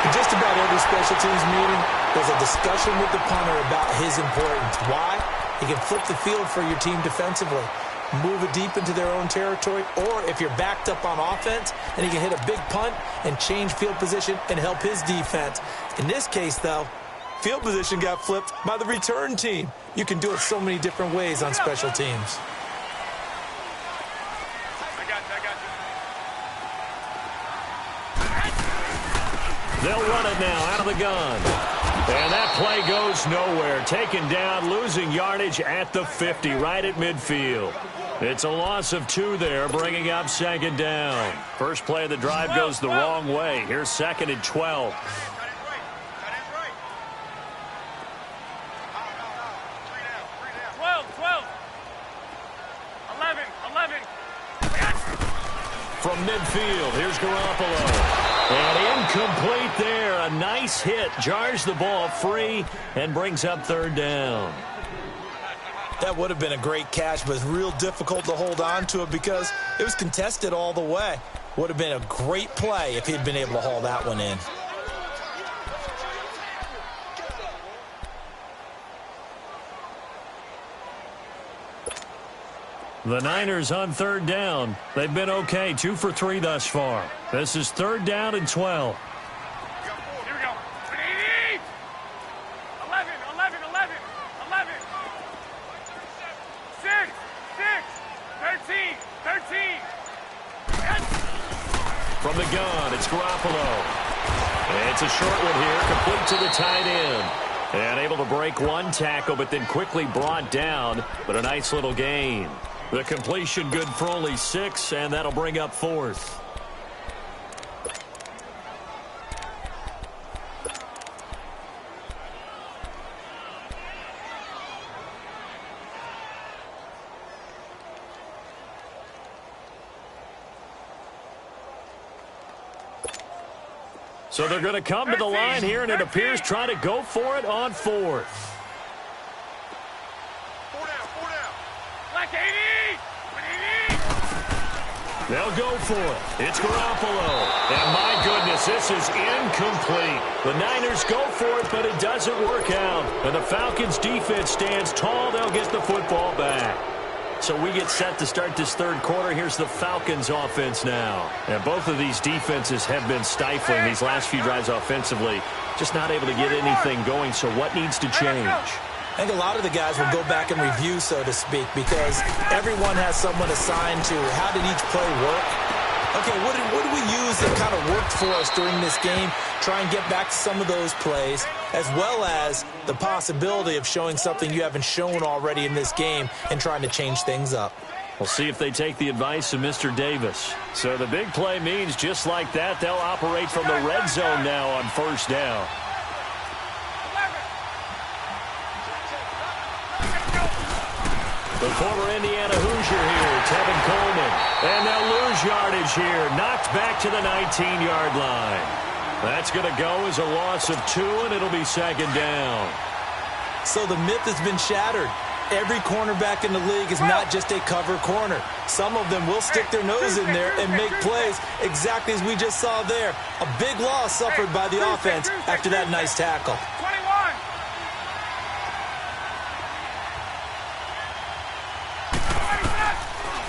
In just about every special teams meeting, there's a discussion with the punter about his importance. Why? He can flip the field for your team defensively, move it deep into their own territory, or if you're backed up on offense, and he can hit a big punt and change field position and help his defense. In this case, though, field position got flipped by the return team. You can do it so many different ways on special teams. They'll run it now out of the gun. And that play goes nowhere. Taken down, losing yardage at the 50, right at midfield. It's a loss of 2 there, bringing up 2nd down. First play of the drive goes the wrong way. Here's 2nd and 12. 11. From midfield, here's Garoppolo. And incomplete there. A nice hit. Jars the ball free and brings up 3rd down. That would have been a great catch, but it's real difficult to hold on to it because it was contested all the way. Would have been a great play if he'd been able to haul that one in. The Niners on 3rd down. They've been okay, 2 for 3 thus far. This is 3rd down and 12. Here we go. 11. 6. 13. From the gun, it's Garoppolo. It's a short one here, complete to the tight end. And able to break one tackle, but then quickly brought down. But a nice little gain. The completion good for only 6, and that'll bring up 4th. So they're going to come to the line here, and it appears try to go for it on 4th. 4 down. Black 80. They'll go for it. It's Garoppolo. And my goodness, this is incomplete. The Niners go for it, but it doesn't work out. And the Falcons' defense stands tall. They'll get the football back. So we get set to start this 3rd quarter. Here's the Falcons' offense now. And both of these defenses have been stifling these last few drives offensively. Just not able to get anything going. So what needs to change? I think a lot of the guys will go back and review, so to speak, because everyone has someone assigned to how did each play work. Okay, what did we use that kind of worked for us during this game? Try and get back to some of those plays, as well as the possibility of showing something you haven't shown already in this game and trying to change things up. We'll see if they take the advice of Mr. Davis. So the big play means just like that, they'll operate from the red zone now on 1st down. The former Indiana Hoosier here, Tevin Coleman. And they'll yardage here. Knocked back to the 19-yard line. That's going to go as a loss of 2, and it'll be second down. So the myth has been shattered. Every cornerback in the league is not just a cover corner. Some of them will stick their nose in there and make plays exactly as we just saw there. A big loss suffered by the offense after that nice tackle. 21.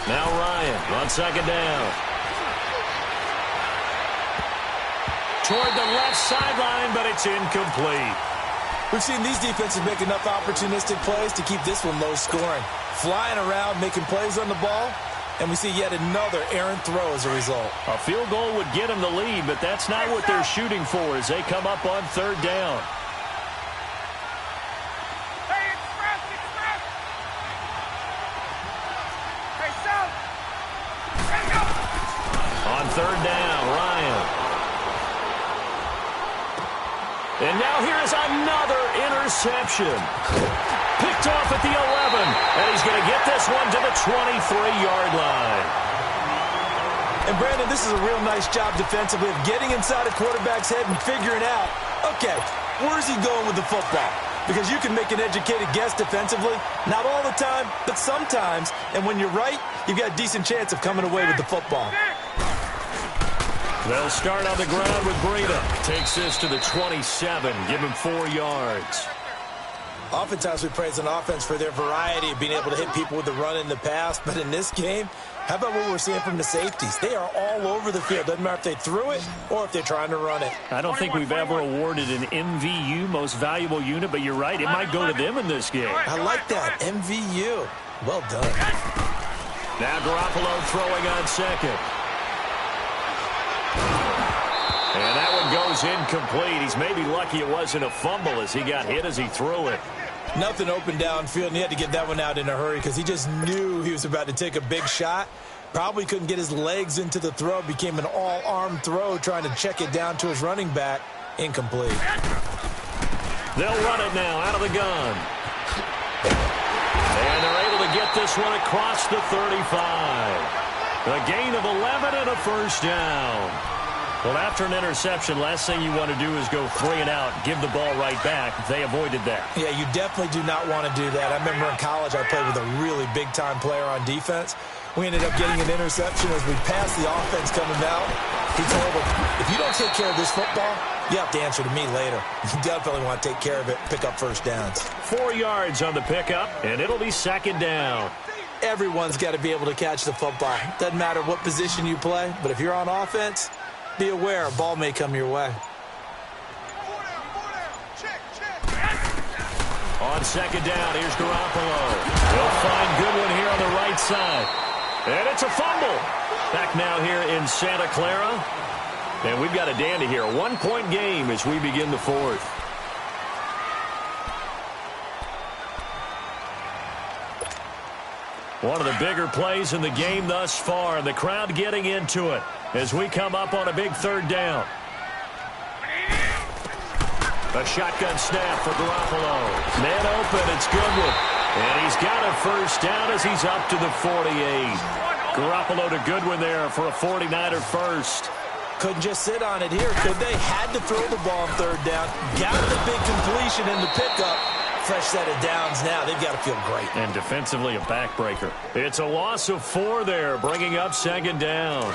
Now Ryan on second down. Toward the left sideline, but it's incomplete. We've seen these defenses make enough opportunistic plays to keep this one low scoring. Flying around, making plays on the ball, and we see yet another errant throw as a result. A field goal would get them the lead, but that's not what they're shooting for as they come up on third down. Hey, express, express. Hey, south. Hey, go. On third down, Ryan. And now here is another interception. Picked off at the 11, and he's going to get this one to the 23-yard line. And Brandon, this is a real nice job defensively of getting inside a quarterback's head and figuring out, okay, where's he going with the football? Because you can make an educated guess defensively, not all the time, but sometimes. And when you're right, you've got a decent chance of coming away with the football. They'll start on the ground with Breida. Takes this to the 27, give him 4 yards. Oftentimes we praise an offense for their variety of being able to hit people with the run in the pass. But in this game, how about what we're seeing from the safeties? They are all over the field. Doesn't matter if they threw it or if they're trying to run it. I don't think we've ever awarded an MVU, most valuable unit, but you're right. It might go to them in this game. I like that. MVU. Well done. Now Garoppolo throwing on second. And that one goes incomplete. He's maybe lucky it wasn't a fumble as he got hit as he threw it. Nothing open downfield, and he had to get that one out in a hurry because he just knew he was about to take a big shot. Probably couldn't get his legs into the throw. Became an all-arm throw trying to check it down to his running back. Incomplete. They'll run it now out of the gun. And they're able to get this one across the 35. A gain of 11 and a first down. Well, after an interception, last thing you want to do is go 3 and out, give the ball right back. They avoided that. Yeah, you definitely do not want to do that. I remember in college I played with a really big-time player on defense. We ended up getting an interception as we passed the offense coming out. He told him, if you don't take care of this football, you have to answer to me later. You definitely want to take care of it, pick up first downs. 4 yards on the pickup, and it'll be second down. Everyone's got to be able to catch the football. Doesn't matter what position you play, but if you're on offense, be aware a ball may come your way. On second down, here's Garoppolo. He'll find Goodwin here on the right side. And it's a fumble. Back now here in Santa Clara. And we've got a dandy here. A 1-point game as we begin the fourth. One of the bigger plays in the game thus far, and the crowd getting into it as we come up on a big third down. A shotgun snap for Garoppolo. Man open, it's Goodwin. And he's got a first down as he's up to the 48. Garoppolo to Goodwin there for a 49er first. Couldn't just sit on it here, could they? Had to throw the ball on third down. Got the big completion in the pickup. Fresh set of downs now. They've got to feel great. And defensively a backbreaker. It's a loss of 4 there, bringing up second down.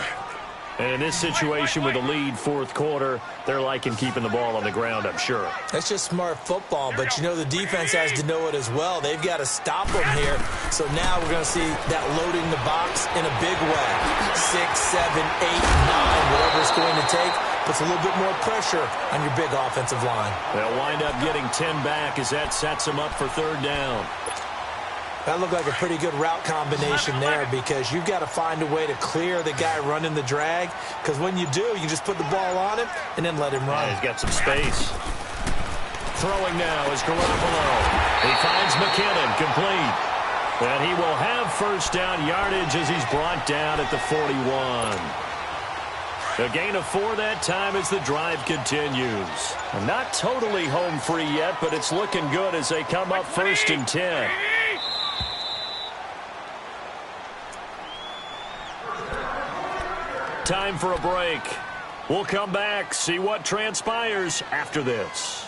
And in this situation with the lead fourth quarter, they're liking keeping the ball on the ground, I'm sure. That's just smart football, but you know the defense has to know it as well. They've got to stop them here. So now we're going to see that loading the box in a big way. 6, 7, 8, 9, whatever it's going to take, puts a little bit more pressure on your big offensive line. They'll wind up getting 10 back as that sets them up for third down. That looked like a pretty good route combination there because you've got to find a way to clear the guy running the drag, because when you do, you just put the ball on him and then let him run. Yeah, he's got some space. Throwing now is Garoppolo. He finds McKinnon, complete. And he will have first down yardage as he's brought down at the 41. A gain of 4 that time as the drive continues. Not totally home free yet, but it's looking good as they come up first and 10. Time for a break. We'll come back, see what transpires after this.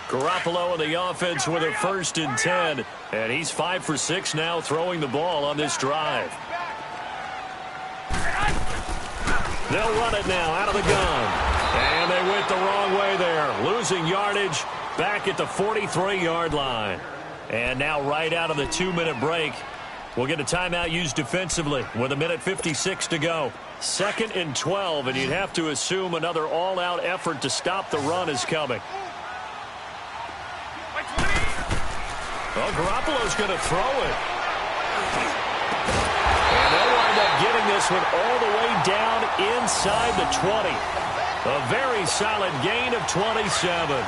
Garoppolo in the offense with a 1st and 10. And he's 5 for 6 now throwing the ball on this drive. They'll run it now out of the gun. And they went the wrong way there. Losing yardage back at the 43-yard line. And now right out of the 2-minute break, we'll get a timeout used defensively with 1:56 to go. 2nd and 12, and you'd have to assume another all-out effort to stop the run is coming. Well, Garoppolo's going to throw it. And they'll wind up getting this one all the way down inside the 20. A very solid gain of 27.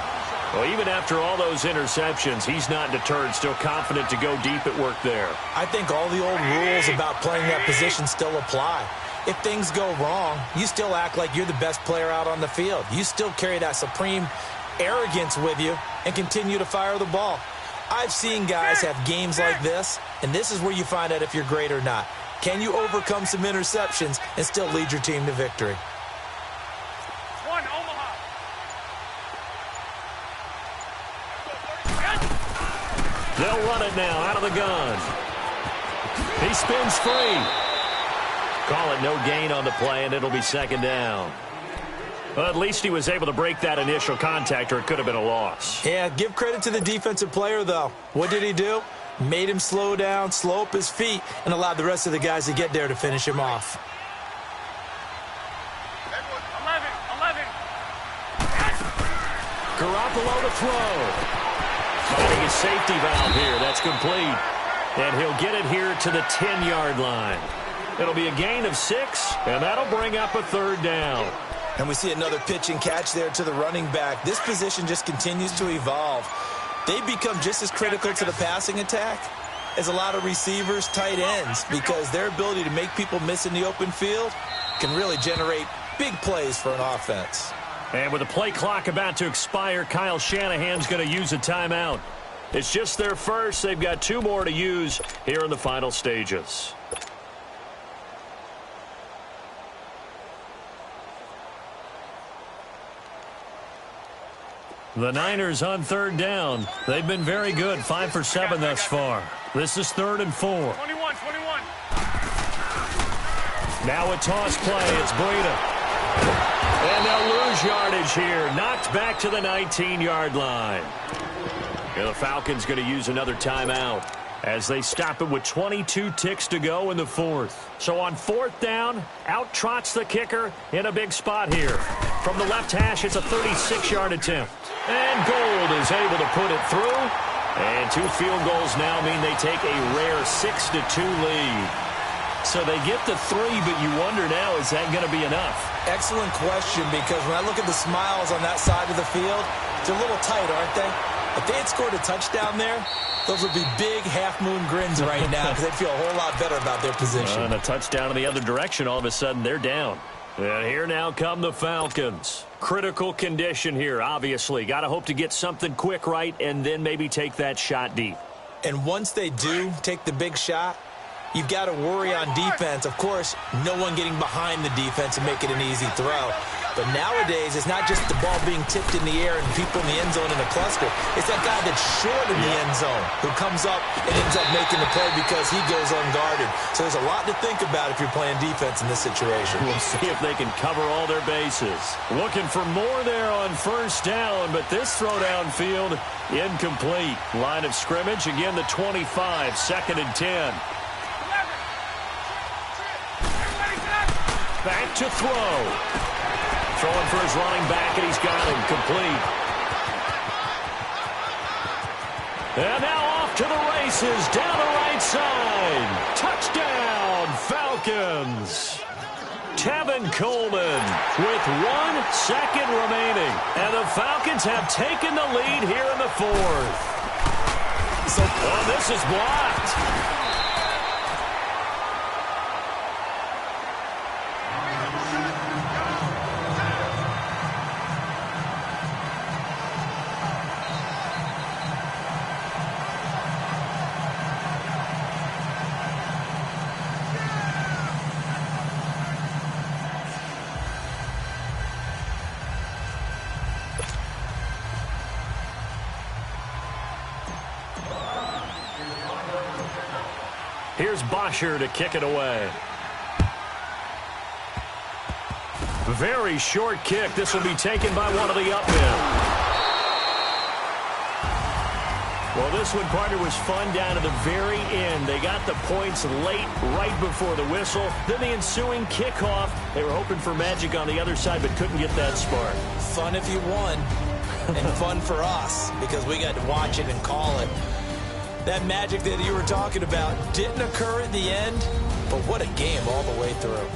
Well, even after all those interceptions, he's not deterred, still confident to go deep at work there. I think all the old rules about playing that position still apply. If things go wrong, you still act like you're the best player out on the field. You still carry that supreme arrogance with you and continue to fire the ball. I've seen guys have games like this, and this is where you find out if you're great or not. Can you overcome some interceptions and still lead your team to victory? They'll run it now out of the gun. He spins free. Call it no gain on the play, and it'll be 2nd down. Well, at least he was able to break that initial contact, or it could have been a loss. Yeah, give credit to the defensive player, though. What did he do? Made him slow down, slow up his feet, and allowed the rest of the guys to get there to finish him off. 11. Garoppolo to throw. Getting his safety valve here. That's complete. And he'll get it here to the 10-yard line. It'll be a gain of 6, and that'll bring up a 3rd down. And we see another pitch and catch there to the running back. This position just continues to evolve. They become just as critical to the passing attack as a lot of receivers, tight ends, because their ability to make people miss in the open field can really generate big plays for an offense. And with the play clock about to expire, Kyle Shanahan's going to use a timeout. It's just their first. They've got 2 more to use here in the final stages. The Niners on 3rd down. They've been very good, 5 for 7 thus far. This is 3rd and 4. 21. Now a toss play. It's Breida. And they'll lose yardage here. Knocked back to the 19-yard line. And the Falcons going to use another timeout as they stop it with 22 ticks to go in the 4th. So on 4th down, out trots the kicker in a big spot here. From the left hash, it's a 36-yard attempt. And Gold is able to put it through. And 2 field goals now mean they take a rare 6-2 lead. So they get the 3, but you wonder now, is that going to be enough? Excellent question, because when I look at the smiles on that side of the field, they're a little tight, aren't they? If they had scored a touchdown there, those would be big half-moon grins right now because they'd feel a whole lot better about their position. And a touchdown in the other direction, all of a sudden they're down. And here now come the Falcons. Critical condition here, obviously. Got to hope to get something quick right and then maybe take that shot deep. And once they do take the big shot, you've got to worry on defense. Of course, no one getting behind the defense and making an easy throw. But nowadays, it's not just the ball being tipped in the air and people in the end zone in a cluster. It's that guy that's short in the end zone who comes up and ends up making the play because he goes unguarded. So there's a lot to think about if you're playing defense in this situation. We'll see if they can cover all their bases. Looking for more there on 1st down, but this throw downfield incomplete. Line of scrimmage, again the 25, 2nd and 10. Back to throw. Throwing for his running back, and he's got him complete. And now off to the races, down the right side. Touchdown, Falcons. Tevin Coleman with 1 second remaining. And the Falcons have taken the lead here in the 4th. So this is blocked. Here's Bosher to kick it away. Very short kick. This will be taken by one of the up men. Well, this one, partner, was fun down to the very end. They got the points late, right before the whistle. Then the ensuing kickoff. They were hoping for magic on the other side, but couldn't get that spark. Fun if you won, and fun for us, because we got to watch it and call it. That magic that you were talking about didn't occur at the end, but what a game all the way through.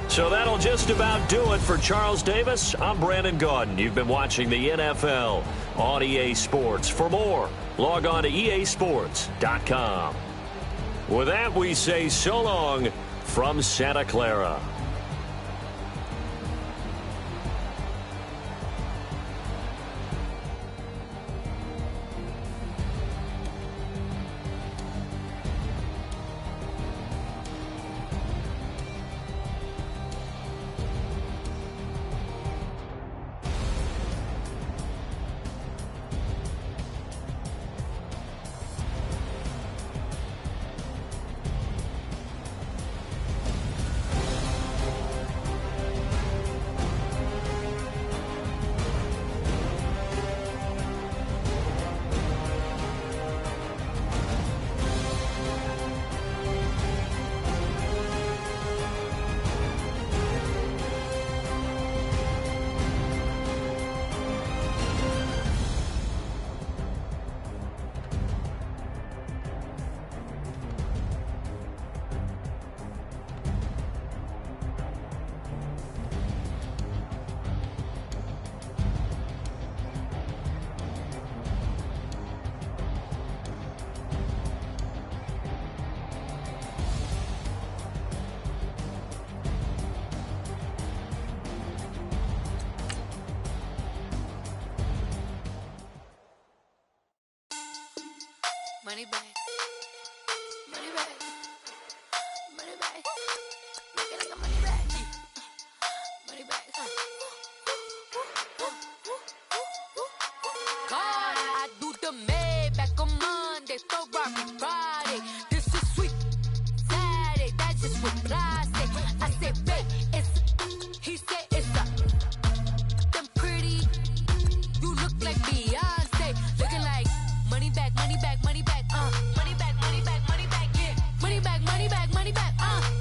So that'll just about do it for Charles Davis. I'm Brandon Gaudin. You've been watching the NFL on EA Sports. For more, log on to easports.com. With that, we say so long from Santa Clara. Money back. Money back. Money back. Make it like a money back. Money back. God, I do the Maybach on Monday, Ferrari Friday. This is sweet Saturday, that's just what plastic. I said, babe, it's he said it's a them pretty. You look like Beyonce, looking like money back, money back, money back, money back, money back, money back, yeah, money back, money back, money back,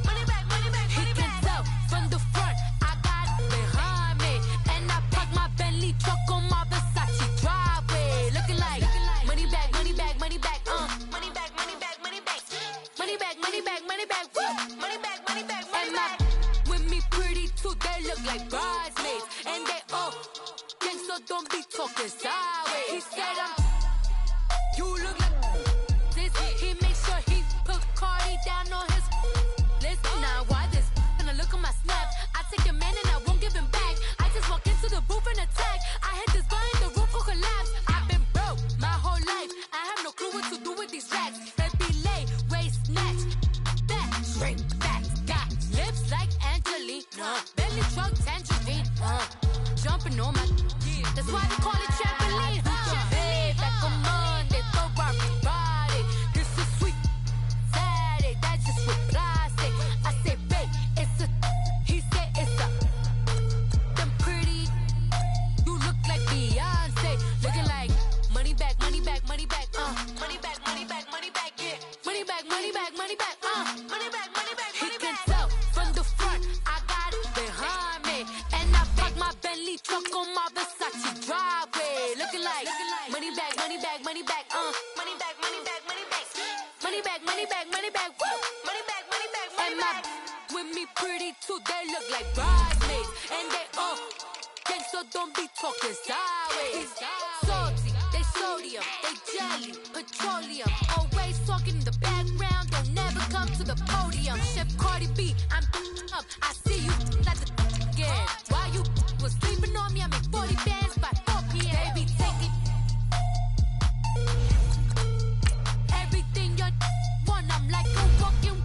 money back, money back. He can tell from the front, I got it behind me, and I park my Bentley truck on my Versace driveway, looking like money back, money back, money back, money back, money back, money back, money back, money back, money back, money back, money back, money back. With me pretty too, they look like bridesmaids, and they all gang, so don't be talking sideways. He said you look like this. He makes sure he put Cardi down on his list. Now why this? When I look at my snap, I take your man and I won't give him back. I just walk into the booth and attack. I hit this button, the roof will collapse. I've been broke my whole life. I have no clue what to do with these racks. They be late, waist snatch, back, straight back. Got lips like Angelina, belly truck tangerine, jumping on my. That's why they call it trampoline. Back on Monday, Ferrari Friday. This is sweet Saturday, that's just with plastic. I say, babe, it's a. He said it's a. Them pretty. You look like Beyonce, looking like money back, money back, money back, money back, money back, money back, yeah, money back, money back, money back, money back, money back. He can tell from the front, I got it behind me, and I park my Bentley truck on my Versace driveway, looking like money back, money back, money back, money back, money back, money back, money back, money back, money back, money back, money back, money back. With me pretty too, they look like bridesmaids, and they all gang, so don't be talking sideways. Salty, they sodium, they jelly, petroleum, always talking in the background, don't never come to the podium. Chef Cardi B, I'm up, I see you like the again. Why you was sleeping on me? I make 40 bands by 4 p.m. They be taking everything you want. I'm like a walking.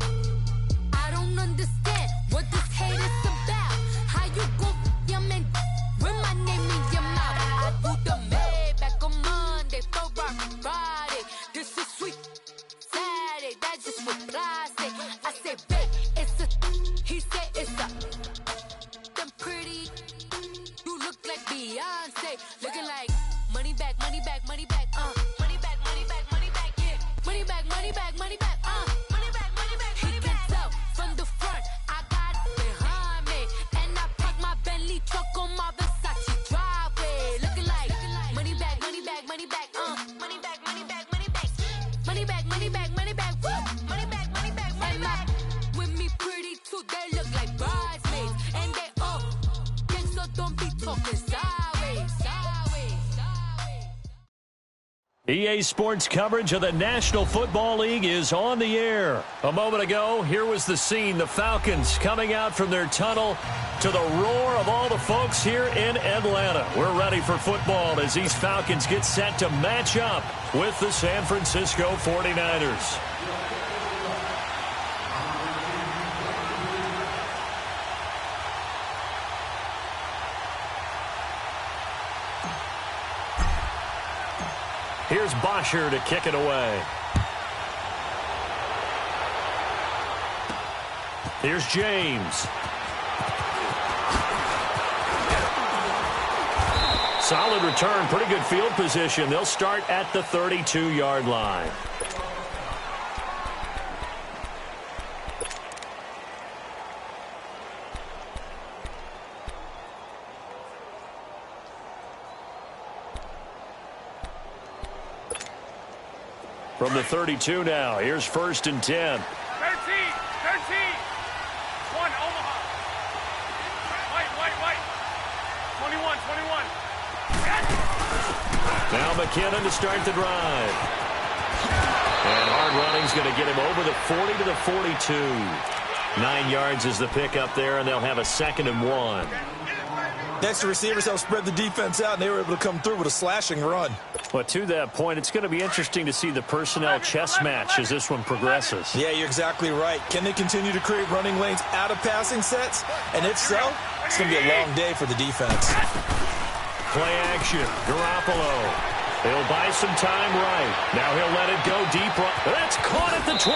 I don't understand what this hate is about. How you go your man with my name in your mouth? talking sideways, sideways, sideways. EA Sports coverage of the National Football League is on the air. A moment ago, here was the scene. The Falcons coming out from their tunnel to the roar of all the folks here in Atlanta. We're ready for football as these Falcons get set to match up with the San Francisco 49ers. Here's Bosher to kick it away. Here's James. Solid return, pretty good field position. They'll start at the 32-yard line. From the 32 now, here's 1st and 10. 13, 13. 1, Omaha. Wait. 21, 21. Now McKinnon to start the drive. And hard running's going to get him over the 40 to the 42. 9 yards is the pickup there, and they'll have a 2nd and 1. Next, the receivers helped spread the defense out, and they were able to come through with a slashing run. Well, to that point, it's going to be interesting to see the personnel chess match as this one progresses. Yeah, you're exactly right. Can they continue to create running lanes out of passing sets? And if so, it's going to be a long day for the defense. Play action. Garoppolo. He'll buy some time right. Now he'll let it go deep. That's caught at the 25.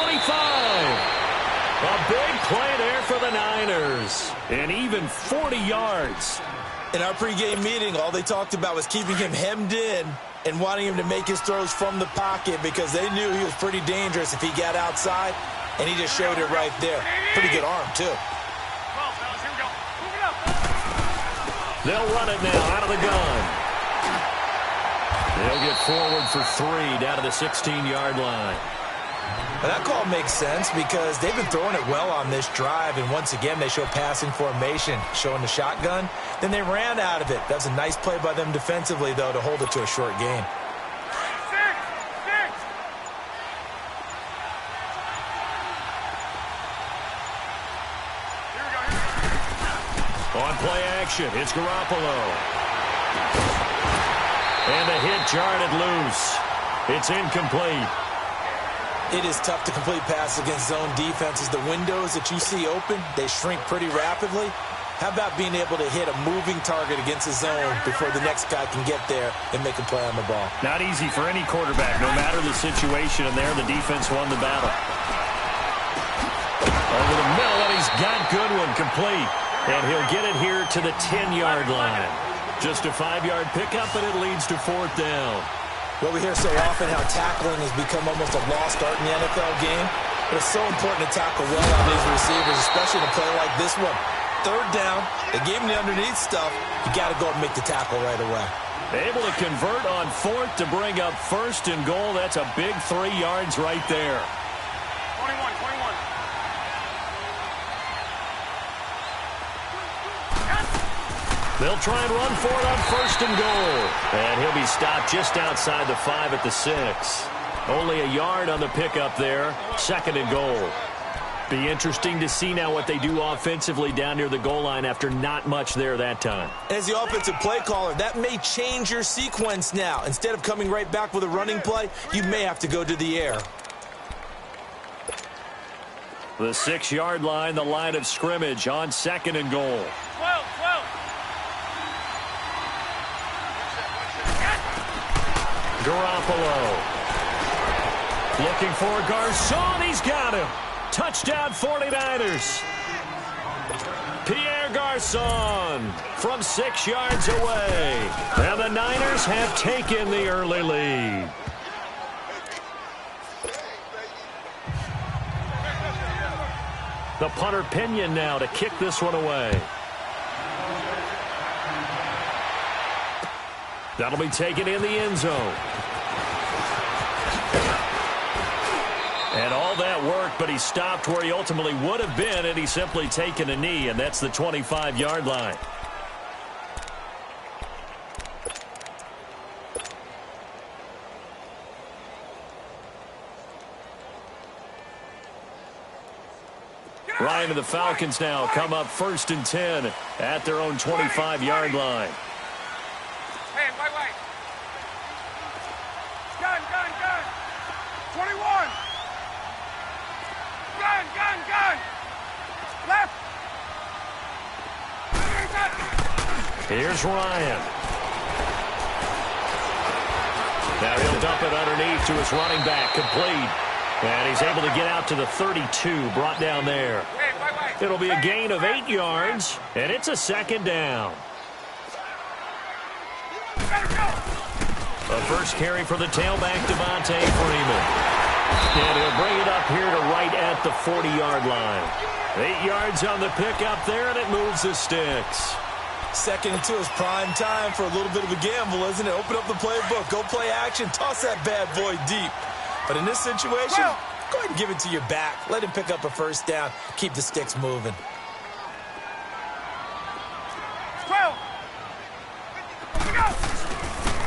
A big play there for the Niners. And even 40 yards. In our pregame meeting, all they talked about was keeping him hemmed in and wanting him to make his throws from the pocket because they knew he was pretty dangerous if he got outside, and he just showed it right there. Pretty good arm, too. They'll run it now out of the gun. They'll get forward for 3 down to the 16-yard line. Well, that call makes sense because they've been throwing it well on this drive, and once again they show passing formation, showing the shotgun. Then they ran out of it. That's a nice play by them defensively, though, to hold it to a short gain. 6. Here we go. On play action, it's Garoppolo. And the hit jarred it loose. It's incomplete. It is tough to complete passes against zone defenses. The windows that you see open, they shrink pretty rapidly. How about being able to hit a moving target against a zone before the next guy can get there and make a play on the ball? Not easy for any quarterback, no matter the situation, and there the defense won the battle. Over the middle, and he's got Goodwin complete. And he'll get it here to the 10-yard line. Just a 5-yard pickup, and it leads to 4th down. Well, we hear so often how tackling has become almost a lost art in the NFL game. But it's so important to tackle well on these receivers, especially in a play like this one. 3rd down, they gave him the underneath stuff. You got to go and make the tackle right away. Able to convert on 4th to bring up 1st and goal. That's a big 3 yards right there. 21. They'll try and run for it on 1st and goal. And he'll be stopped just outside the 5 at the 6. Only a yard on the pickup there. 2nd and goal. Be interesting to see now what they do offensively down near the goal line after not much there that time. As the offensive play caller, that may change your sequence now. Instead of coming right back with a running play, you may have to go to the air. The 6-yard line, the line of scrimmage on 2nd and goal. 12. Garoppolo. Looking for Garcon. He's got him. Touchdown 49ers. Pierre Garcon from 6 yards away. And the Niners have taken the early lead. The punter Pinion now to kick this one away. That'll be taken in the end zone. And all that work, but he stopped where he ultimately would have been, and he's simply taken a knee, and that's the 25-yard line. Ryan and the Falcons now come up 1st and 10 at their own 25-yard line. Hey, wait. Gun. 21. Gun. Left. Here's Ryan. Now he'll dump it underneath to his running back, complete. And he's able to get out to the 32, brought down there. Hey. It'll be a gain of 8 yards, and it's a 2nd down. The first carry for the tailback, Devontae Freeman. And he'll bring it up here to right at the 40-yard line. 8 yards on the pickup there, and it moves the sticks. 2nd and 2 is prime time for a little bit of a gamble, isn't it? Open up the playbook, go play action, toss that bad boy deep. But in this situation, go ahead and give it to your back. Let him pick up a 1st down, keep the sticks moving. 12.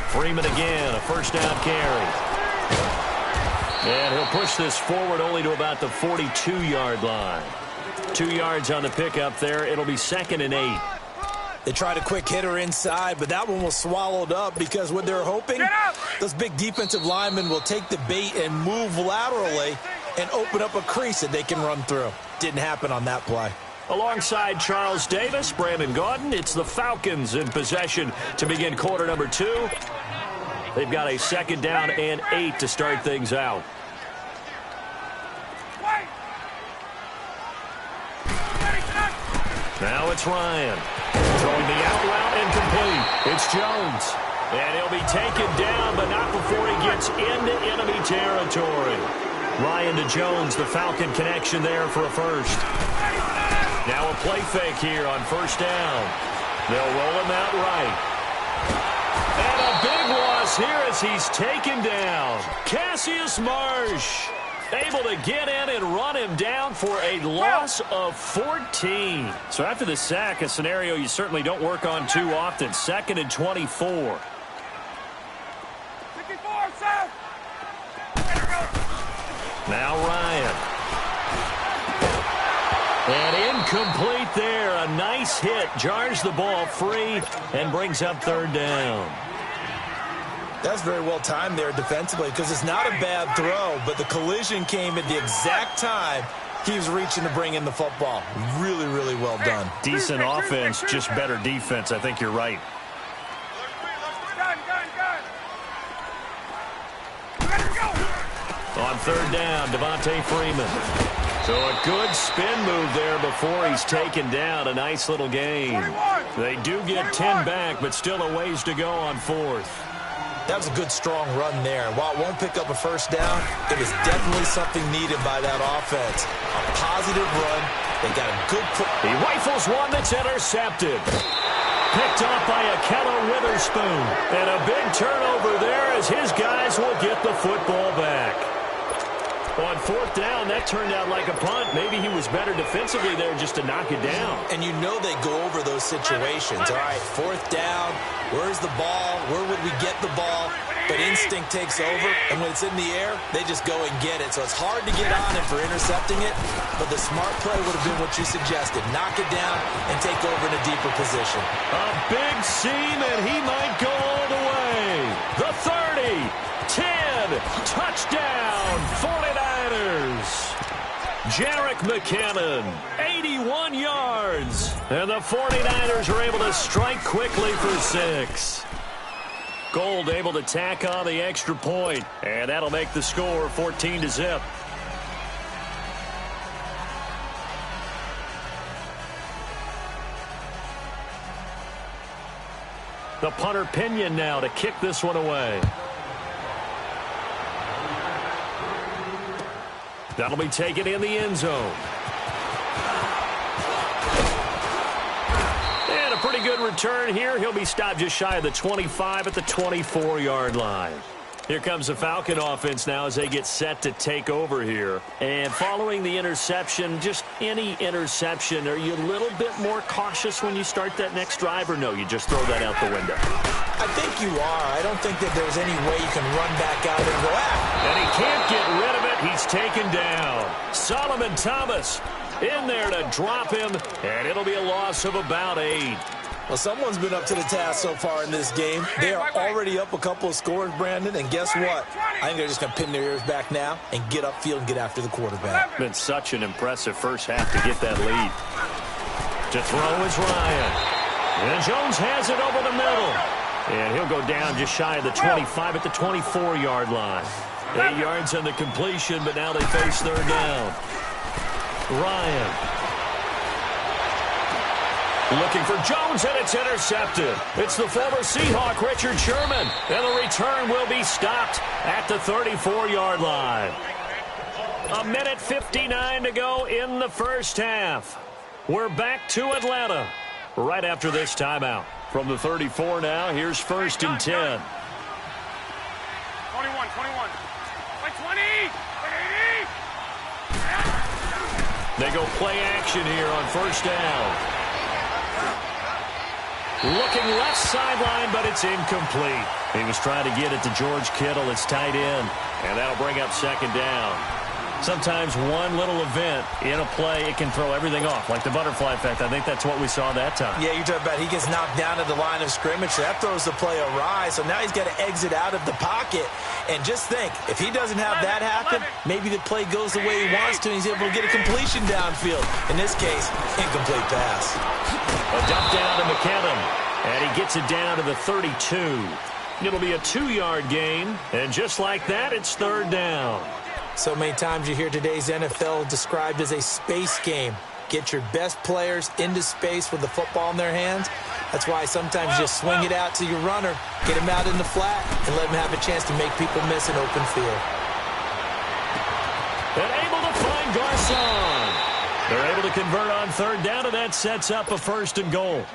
Freeman again, a 1st down carry. And he'll push this forward only to about the 42-yard line. 2 yards on the pickup there. It'll be 2nd and 8. They tried a quick hitter inside, but that one was swallowed up because what they're hoping, those big defensive linemen will take the bait and move laterally and open up a crease that they can run through. Didn't happen on that play. Alongside Charles Davis, Brandon Gaudin, it's the Falcons in possession to begin quarter number 2. They've got a 2nd down and 8 to start things out. Now it's Ryan. Throwing the out route incomplete. It's Jones. And he'll be taken down, but not before he gets into enemy territory. Ryan to Jones, the Falcon connection there for a 1st. Now a play fake here on 1st down. They'll roll him out right. And a big loss here as he's taken down. Cassius Marsh able to get in and run him down for a loss of 14. So after the sack, a scenario you certainly don't work on too often. 2nd and 24. 54, south. Now Ryan. And incomplete there. A nice hit. Jars the ball free and brings up 3rd down. That's very well timed there defensively because it's not a bad throw, but the collision came at the exact time he was reaching to bring in the football. Really, really well done. Decent offense, just better defense. I think you're right. On 3rd down, Devontae Freeman. So a good spin move there before he's taken down. A nice little gain. They do get 10 back, but still a ways to go on 4th. That was a good, strong run there. While it won't pick up a 1st down, it was definitely something needed by that offense. A positive run. They got a good... He rifles one that's intercepted. Picked off by Akello Witherspoon. And a big turnover there as his guys will get the football back. On 4th down, that turned out like a punt. Maybe he was better defensively there just to knock it down. And you know they go over those situations. All right, 4th down, where's the ball? Where would we get the ball? But instinct takes over, and when it's in the air, they just go and get it. So it's hard to get on him for intercepting it, but the smart play would have been what you suggested. Knock it down and take over in a deeper position. A big seam, and he might go all the way. The 30, 10, touchdown, 49ers. Jerick McKinnon, 81 yards. And the 49ers are able to strike quickly for 6. Gold able to tack on the extra point, and that'll make the score 14-0. The punter Pinion now to kick this one away. That'll be taken in the end zone. And a pretty good return here. He'll be stopped just shy of the 25 at the 24-yard line. Here comes the Falcon offense now as they get set to take over here. And following the interception, just any interception, are you a little bit more cautious when you start that next drive, or no, you just throw that out the window? I think you are. I don't think that there's any way you can run back out and go, And he can't get rid of it. He's taken down. Solomon Thomas in there to drop him, and it'll be a loss of about 8. Well, someone's been up to the task so far in this game. They are already up a couple of scores, Brandon, and guess what? I think they're just going to pin their ears back now and get upfield and get after the quarterback. Been such an impressive first half to get that lead. To throw is Ryan. And Jones has it over the middle. And he'll go down just shy of the 25 at the 24-yard line. 8 yards on the completion, but now they face third down. Ryan. Looking for Jones, and it's intercepted. It's the former Seahawk, Richard Sherman. And the return will be stopped at the 34-yard line. 1:59 to go in the first half. We're back to Atlanta right after this timeout. From the 34 now, here's 1st and 10. 21. Like 20. 80. They go play action here on first down. Looking left sideline, but it's incomplete. He was trying to get it to George Kittle, his tight end, and that'll bring up second down. Sometimes one little event in a play, it can throw everything off, like the butterfly effect. I think that's what we saw that time. Yeah, you're talking about he gets knocked down at the line of scrimmage. So that throws the play awry. So now he's got to exit out of the pocket. And just think, if he doesn't have that happen, maybe the play goes the way he wants to, and he's able to get a completion downfield. In this case, incomplete pass. A dump down to McKinnon, and he gets it down to the 32. It'll be a 2-yard gain, and just like that, it's third down. So many times you hear today's NFL described as a space game. Get your best players into space with the football in their hands. That's why sometimes you just swing it out to your runner, get him out in the flat, and let him have a chance to make people miss an open field. And able to find Garcon. They're able to convert on third down, and that sets up a 1st and goal.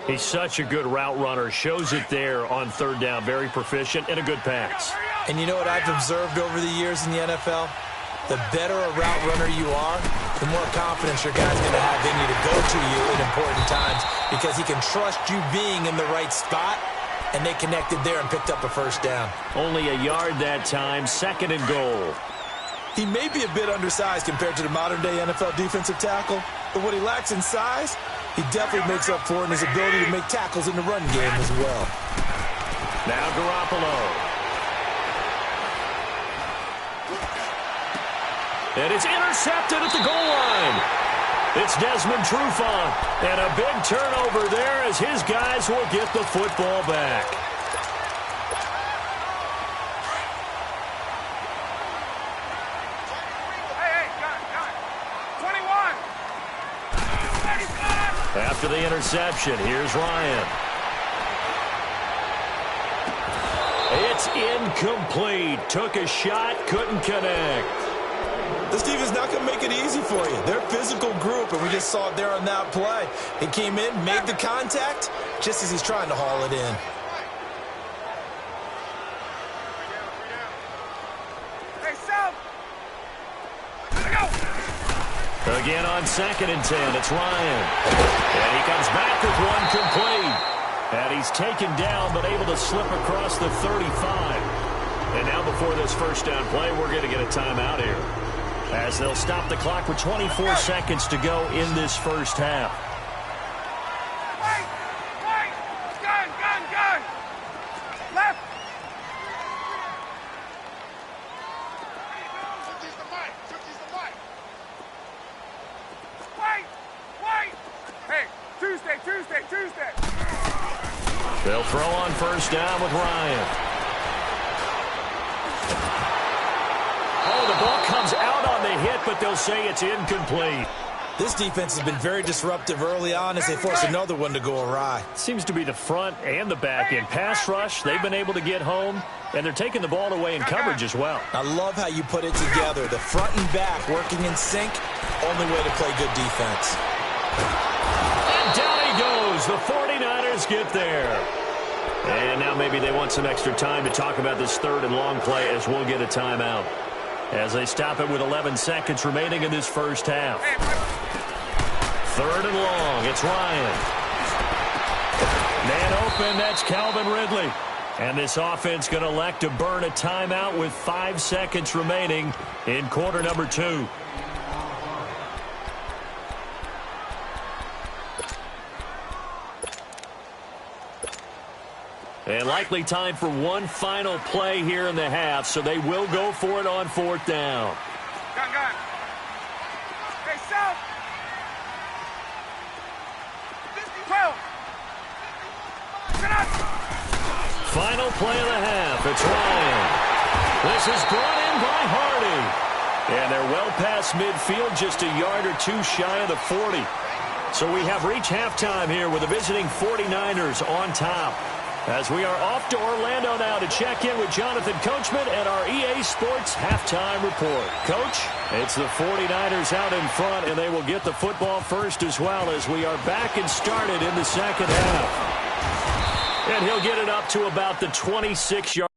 He's such a good route runner. Shows it there on third down. Very proficient and a good pass. And you know what I've observed over the years in the NFL? The better a route runner you are, the more confidence your guy's going to have in you to go to you in important times because he can trust you being in the right spot, and they connected there and picked up a 1st down. Only a yard that time, 2nd and goal. He may be a bit undersized compared to the modern-day NFL defensive tackle, but what he lacks in size, he definitely makes up for in his ability to make tackles in the run game as well. Now Garoppolo. And it's intercepted at the goal line. It's Desmond Trufant. And a big turnover there as his guys will get the football back. Hey, got it. 21. After the interception, here's Ryan. It's incomplete. Took a shot, couldn't connect. This defense is not going to make it easy for you. They're a physical group, and we just saw it there on that play. He came in, made the contact, just as he's trying to haul it in. Hey, Sal. Go. Again on 2nd and 10, it's Ryan. And he comes back with one complete. And he's taken down, but able to slip across the 35. And now before this first down play, we're going to get a timeout here, as they'll stop the clock with 24 seconds to go in this first half. Wait! Gun! Left! Wait! Hey, Tuesday! They'll throw on first down with Ryan. Oh, the ball comes out on the hit, but they'll say it's incomplete. This defense has been very disruptive early on as they force another one to go awry. Seems to be the front and the back end. Pass rush, they've been able to get home, and they're taking the ball away in coverage as well. I love how you put it together. The front and back working in sync, only way to play good defense. And down he goes. The 49ers get there. And now maybe they want some extra time to talk about this 3rd and long play as we'll get a timeout, as they stop it with 11 seconds remaining in this first half. 3rd and long, it's Ryan. Man open, that's Calvin Ridley. And this offense going to elect to burn a timeout with 5 seconds remaining in quarter number 2. And likely time for one final play here in the half, so they will go for it on 4th down. Gun. Hey, South. 12. Get up. Final play of the half. It's Ryan. This is brought in by Hardy. And they're well past midfield, just a yard or two shy of the 40. So we have reached halftime here with the visiting 49ers on top. As we are off to Orlando now to check in with Jonathan Coachman and our EA Sports halftime report. Coach, it's the 49ers out in front, and they will get the football first as well as we are back and started in the second half. And he'll get it up to about the 26-yard.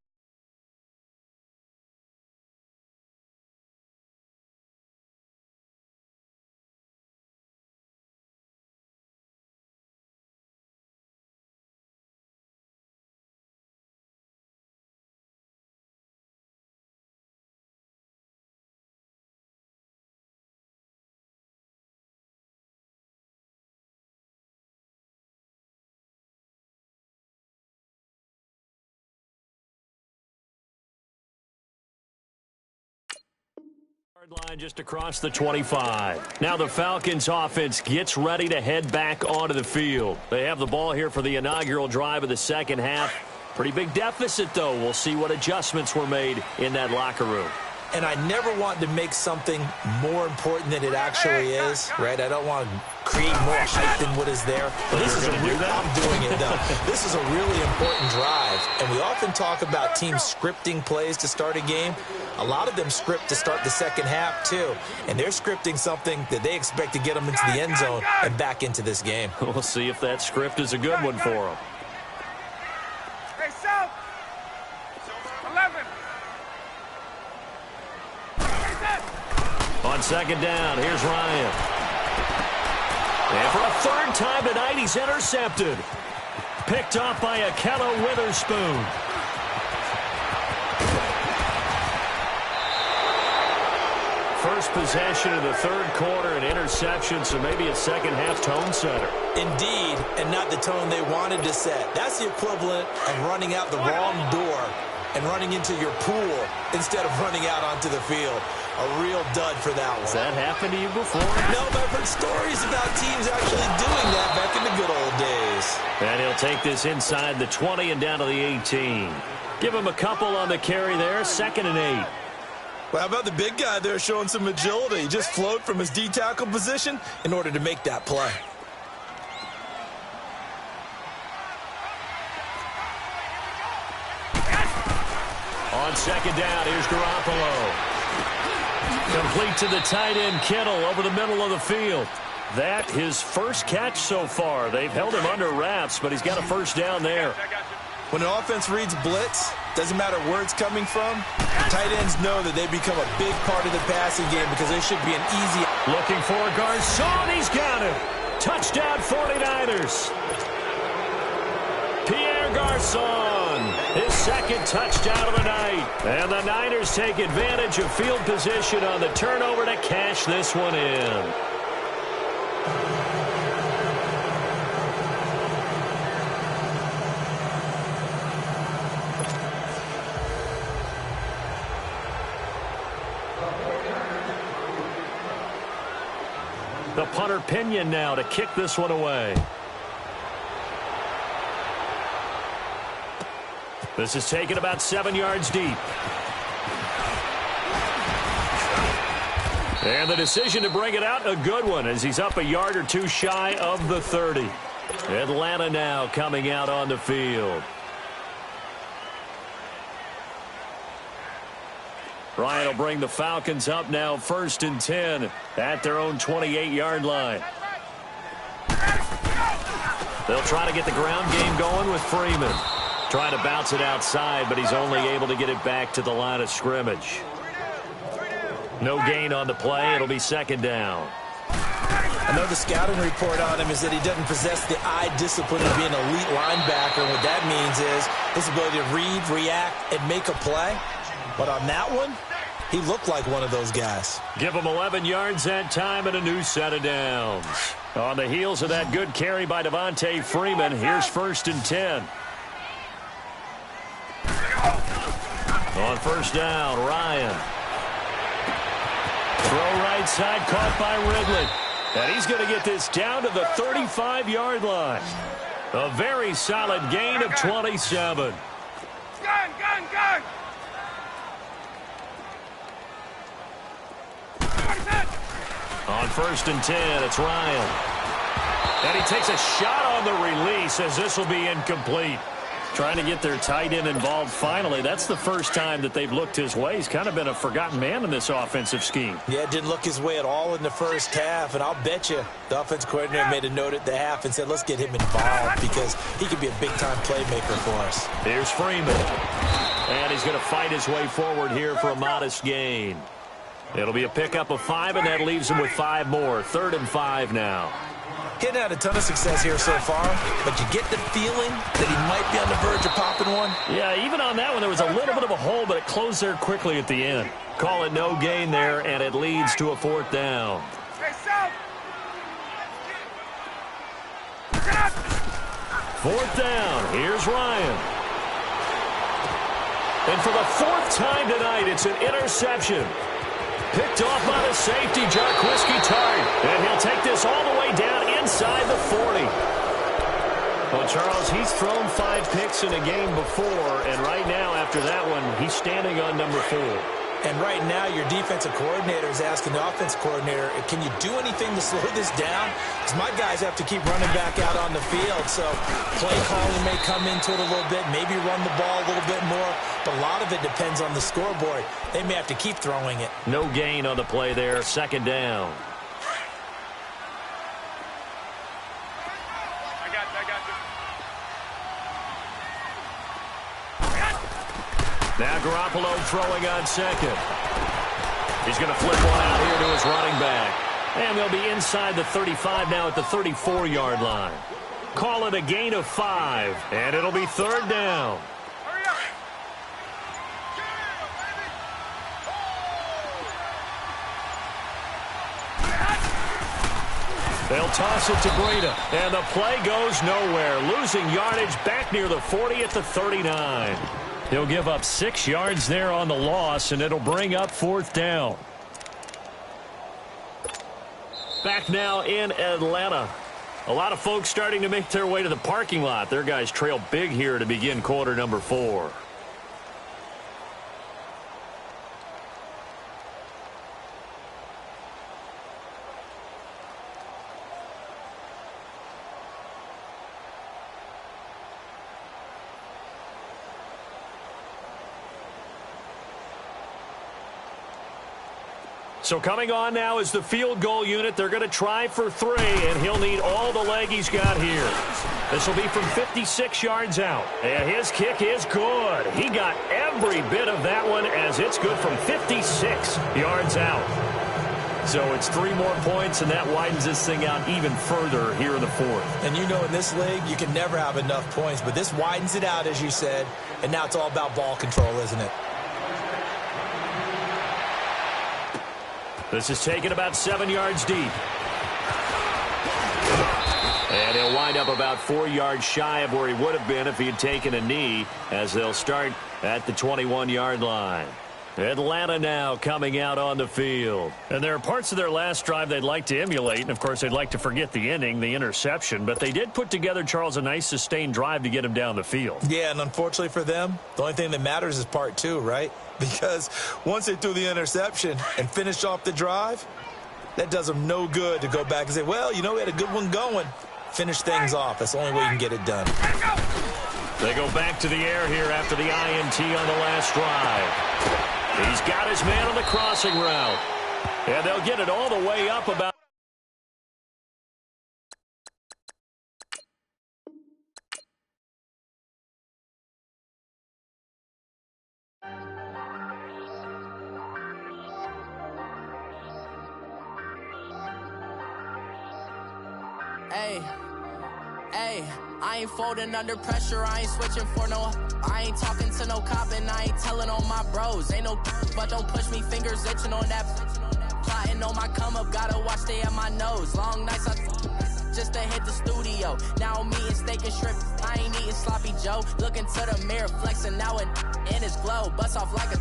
Line just across the 25. Now the Falcons offense gets ready to head back onto the field. They have the ball here for the inaugural drive of the second half. Pretty big deficit, though. We'll see what adjustments were made in that locker room. And I never want to make something more important than it actually is, right? I don't want to create more hype than what is there. But this is I'm doing it, though. This is a really important drive. And we often talk about teams scripting plays to start a game. A lot of them script to start the second half, too. And they're scripting something that they expect to get them into the end zone and back into this game. We'll see if that script is a good one for them. Hey, South. 11. On second down, here's Ryan. And for a third time tonight, he's intercepted. Picked off by Akello Witherspoon. First possession of the third quarter, an interception, so maybe a second-half tone setter. Indeed, and not the tone they wanted to set. That's the equivalent of running out the wrong door and running into your pool instead of running out onto the field. A real dud for that one. Has that happened to you before? No, but I've heard stories about teams actually doing that back in the good old days. And he'll take this inside the 20 and down to the 18. Give him a couple on the carry there, 2nd and 8. Well, how about the big guy there showing some agility? He just flowed from his D-tackle position in order to make that play. On second down, here's Garoppolo. Complete to the tight end, Kittle, over the middle of the field. That his first catch so far. They've held him under wraps, but he's got a first down there. When an offense reads blitz, doesn't matter where it's coming from, tight ends know that they become a big part of the passing game because they should be an easy. Looking for Garcon, he's got it. Touchdown 49ers. Pierre Garcon, his second touchdown of the night. And the Niners take advantage of field position on the turnover to cash this one in. The punter Pinion now to kick this one away. This is taken about 7 yards deep. And the decision to bring it out, a good one, as he's up a yard or two shy of the 30. Atlanta now coming out on the field. Ryan will bring the Falcons up now 1st and 10 at their own 28-yard line. They'll try to get the ground game going with Freeman. Trying to bounce it outside, but he's only able to get it back to the line of scrimmage. No gain on the play. It'll be 2nd down. I know the scouting report on him is that he doesn't possess the eye discipline of being an elite linebacker. And what that means is his ability to read, react, and make a play. But on that one, he looked like one of those guys. Give him 11 yards that time and a new set of downs. On the heels of that good carry by Devontae Freeman, here's 1st and 10. On first down, Ryan. Throw right side, caught by Ridley. And he's going to get this down to the 35-yard line. A very solid gain of 27. Gun! On first and 10, it's Ryan. And he takes a shot on the release as this will be incomplete. Trying to get their tight end involved finally. That's the first time that they've looked his way. He's kind of been a forgotten man in this offensive scheme. Yeah, it didn't look his way at all in the first half, and I'll bet you the offense coordinator made a note at the half and said, let's get him involved because he could be a big-time playmaker for us. Here's Freeman. And he's going to fight his way forward here for a modest gain. It'll be a pickup of 5, and that leaves him with 5 more. 3rd and 5 now. He hadn't had a ton of success here so far, but you get the feeling that he might be on the verge of popping one. Yeah, even on that one, there was a little bit of a hole, but it closed there quickly at the end. Call it no gain there, and it leads to a 4th down. Hey, South! 4th down. Here's Ryan. And for the 4th time tonight, it's an interception. Picked off by the safety, Jarquiski Tart. And he'll take this all the way down inside the 40. Well, Charles, he's thrown 5 picks in a game before, and right now, after that one, he's standing on number 4. And right now, your defensive coordinator is asking the offensive coordinator, can you do anything to slow this down? Because my guys have to keep running back out on the field. So play calling may come into it a little bit, maybe run the ball a little bit more. But a lot of it depends on the scoreboard. They may have to keep throwing it. No gain on the play there. 2nd down. I got you. Now Garoppolo throwing on 2nd. He's going to flip one out here to his running back. And they'll be inside the 35 now at the 34-yard line. Call it a gain of 5, and it'll be 3rd down. Hurry up! They'll toss it to Breida, and the play goes nowhere. Losing yardage back near the 40 at the 39. He'll give up 6 yards there on the loss, and it'll bring up 4th down. Back now in Atlanta. A lot of folks starting to make their way to the parking lot. Their guys trail big here to begin quarter number 4. So coming on now is the field goal unit. They're going to try for 3, and he'll need all the leg he's got here. This will be from 56 yards out. And his kick is good. He got every bit of that one as it's good from 56 yards out. So it's 3 more points, and that widens this thing out even further here in the 4th. And you know in this league, you can never have enough points, but this widens it out, as you said, and now it's all about ball control, isn't it? This is taken about 7 yards deep. And he'll wind up about 4 yards shy of where he would have been if he had taken a knee, as they'll start at the 21-yard line. Atlanta now coming out on the field. And there are parts of their last drive they'd like to emulate, and of course they'd like to forget the ending, the interception, but they did put together, Charles, a nice sustained drive to get him down the field. Yeah, and unfortunately for them, the only thing that matters is part 2, right? Because once they threw the interception and finished off the drive, that does them no good to go back and say, well, you know, we had a good one going. Finish things off. That's the only way you can get it done. They go back to the air here after the INT on the last drive. He's got his man on the crossing route. And they'll get it all the way up about. Hey, I ain't folding under pressure, I ain't switching for no. I ain't talking to no cop and I ain't telling on my bros. Ain't no but don't push me, fingers itching on that. Plotting on my come up, gotta watch stay at my nose. Long nights just to hit the studio. Now I'm eating steak and shrimp, I ain't eating sloppy Joe. Looking to the mirror, flexing now in his glow. Bust off like a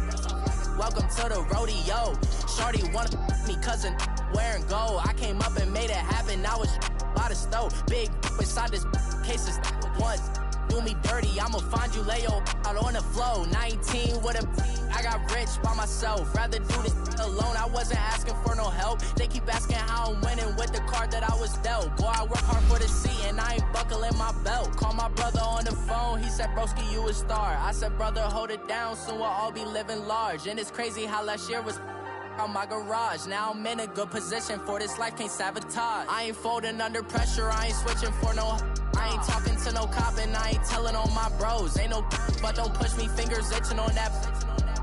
welcome to the rodeo. Shorty wanna me cousin wearing gold. I came up and made it happen, now it's by the stove. Big beside this case of once. Do me dirty, I'ma find you, lay your out on the floor. 19 with a I got rich by myself. Rather do this alone, I wasn't asking for no help. They keep asking how I'm winning with the card that I was dealt. Boy, I work hard for the seat and I ain't buckling my belt. Call my brother on the phone, he said, broski, you a star. I said, brother, hold it down, soon we'll all be living large. And it's crazy how last year was on my garage. Now I'm in a good position for this life, can't sabotage. I ain't folding under pressure, I ain't switching for no. I ain't talking to no cop and I ain't telling on my bros. Ain't no but don't push me, fingers itching on that.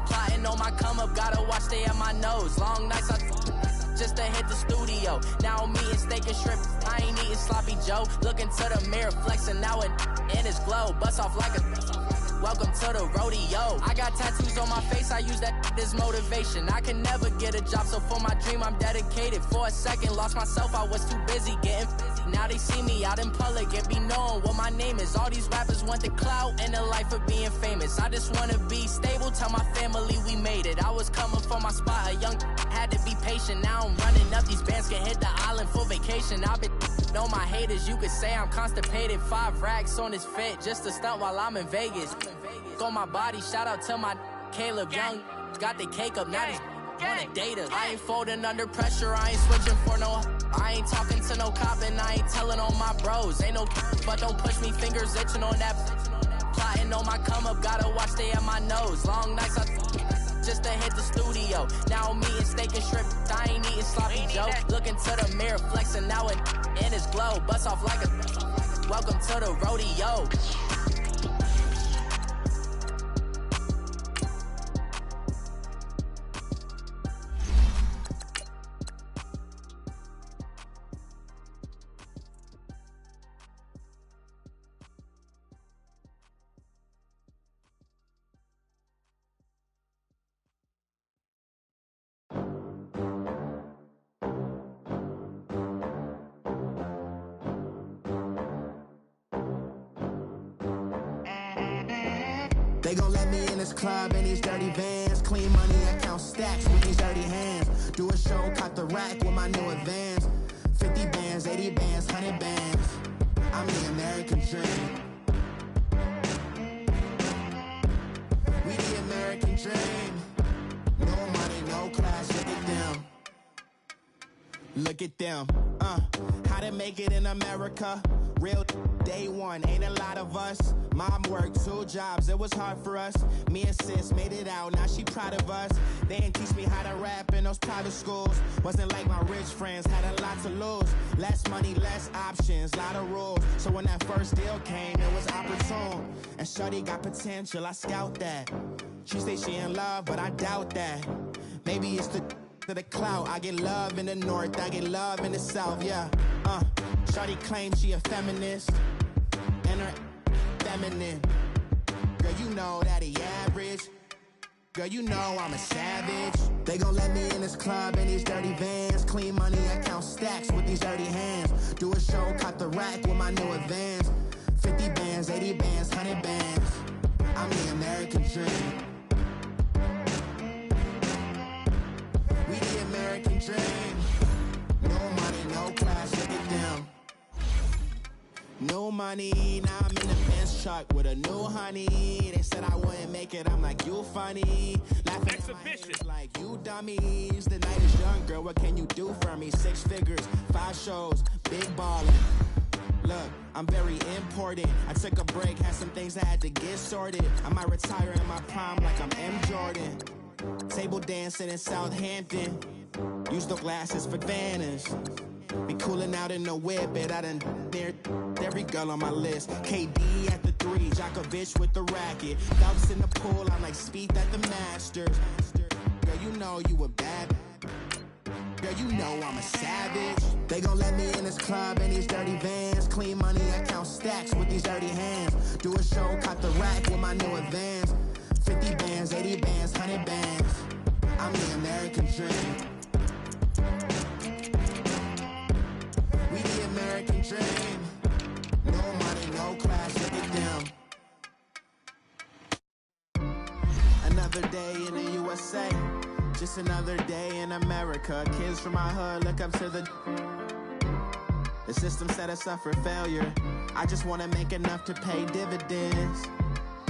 Plotting on my come up, gotta watch stay at my nose. Long nights I just to hit the studio. Now I'm eating steak and shrimp, I ain't eating sloppy Joe. Looking to the mirror, flexing now in his glow. Bust off like a welcome to the rodeo. I got tattoos on my face, I use that as motivation. I can never get a job, so for my dream I'm dedicated. For a second, lost myself, I was too busy getting busy. Now they see me out in public and be knowing what my name is. All these rappers want the clout and the life of being famous. I just wanna be stable, tell my family we made it. I was coming from my spot, a young had to be patient. Now I'm running up, these bands can hit the island for vacation. I've been know my haters, you could say I'm constipated. 5 racks on his fit, just to stunt while I'm in Vegas. On my body, shout out to my Caleb Young. Got the cake up, now he's wanna date us. I ain't folding under pressure, I ain't switching for no. I ain't talking to no cop and I ain't telling on my bros. Ain't no but don't push me, fingers itching on that. Plotting on my come up, gotta watch stay at my nose. Long nights I just to hit the studio. Now I'm eating steak and shrimp, I ain't eating sloppy Joe. Looking to the mirror, flexing now in his glow. Bust off like a welcome to the rodeo. They gon' let me in this club in these dirty vans. Clean money, I count stacks with these dirty hands. Do a show, cut the rack with my new advance. 50 bands, 80 bands, 100 bands. I'm the American dream. We the American dream. No money, no class, look at them. Look at them, how to make it in America. Real day one, ain't a lot of us. Mom worked 2 jobs, it was hard for us. Me and sis made it out, now she proud of us. They didn't teach me how to rap in those private schools. Wasn't like my rich friends, had a lot to lose. Less money, less options, lot of rules. So when that first deal came, it was opportune. And shorty got potential, I scout that. She say she in love, but I doubt that. Maybe it's to the clout. I get love in the north, I get love in the south, yeah. Shorty claims she a feminist, and her feminine. Girl, you know that he average. Girl, you know I'm a savage. They gon' let me in this club in these dirty vans. Clean money, I count stacks with these dirty hands. Do a show, cut the rack with my new advance. 50 bands, 80 bands, 100 bands. I'm the American dream. We the American dream. No money, no class, look at them. No money, now I'm in the Benz truck with a new honey. They said I wouldn't make it, I'm like, you funny. Laughing at my haters like, you dummies. The night is young, girl, what can you do for me? 6 figures, 5 shows, big ballin'. Look, I'm very important. I took a break, had some things I had to get sorted. I might retire in my prime like I'm M. Jordan. Table dancing in Southampton. Use the glasses for Vannas. Be coolin' out in the whip, but I done near every girl on my list. KD at the 3, Djokovic with the racket. Phelps in the pool, I'm like Speed at the Masters. Girl, you know you a bad. Girl, you know I'm a savage. They gon' let me in this club in these dirty vans. Clean money, I count stacks with these dirty hands. Do a show, cut the rack with my new advance. 50 bands, 80 bands, 100 bands. I'm the American dream. We the American American dream. No money, no class, look at them. Another day in the USA, just another day in America. Kids from my hood look up to the system set us up for failure. I just want to make enough to pay dividends,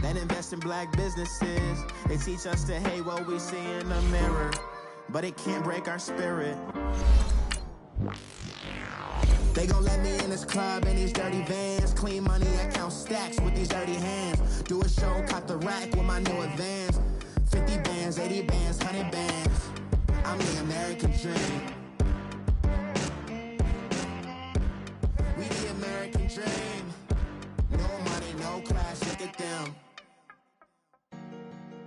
then invest in black businesses. They teach us to hate what we see in the mirror, but it can't break our spirit. They gon' let me in this club in these dirty vans. Clean money, I count stacks with these dirty hands. Do a show, caught the rack with my new advance. 50 bands, 80 bands, 100 bands. I'm the American dream. We the American dream. No money, no class, look at them.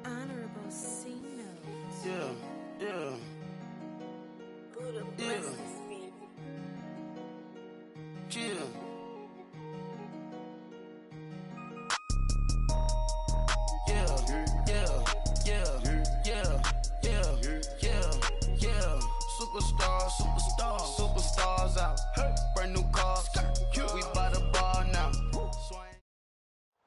Honorable C notes. Yeah. Buddha Yeah. blesses me. Chill. Yeah. Superstars out. Brand new cars. We by the bar now.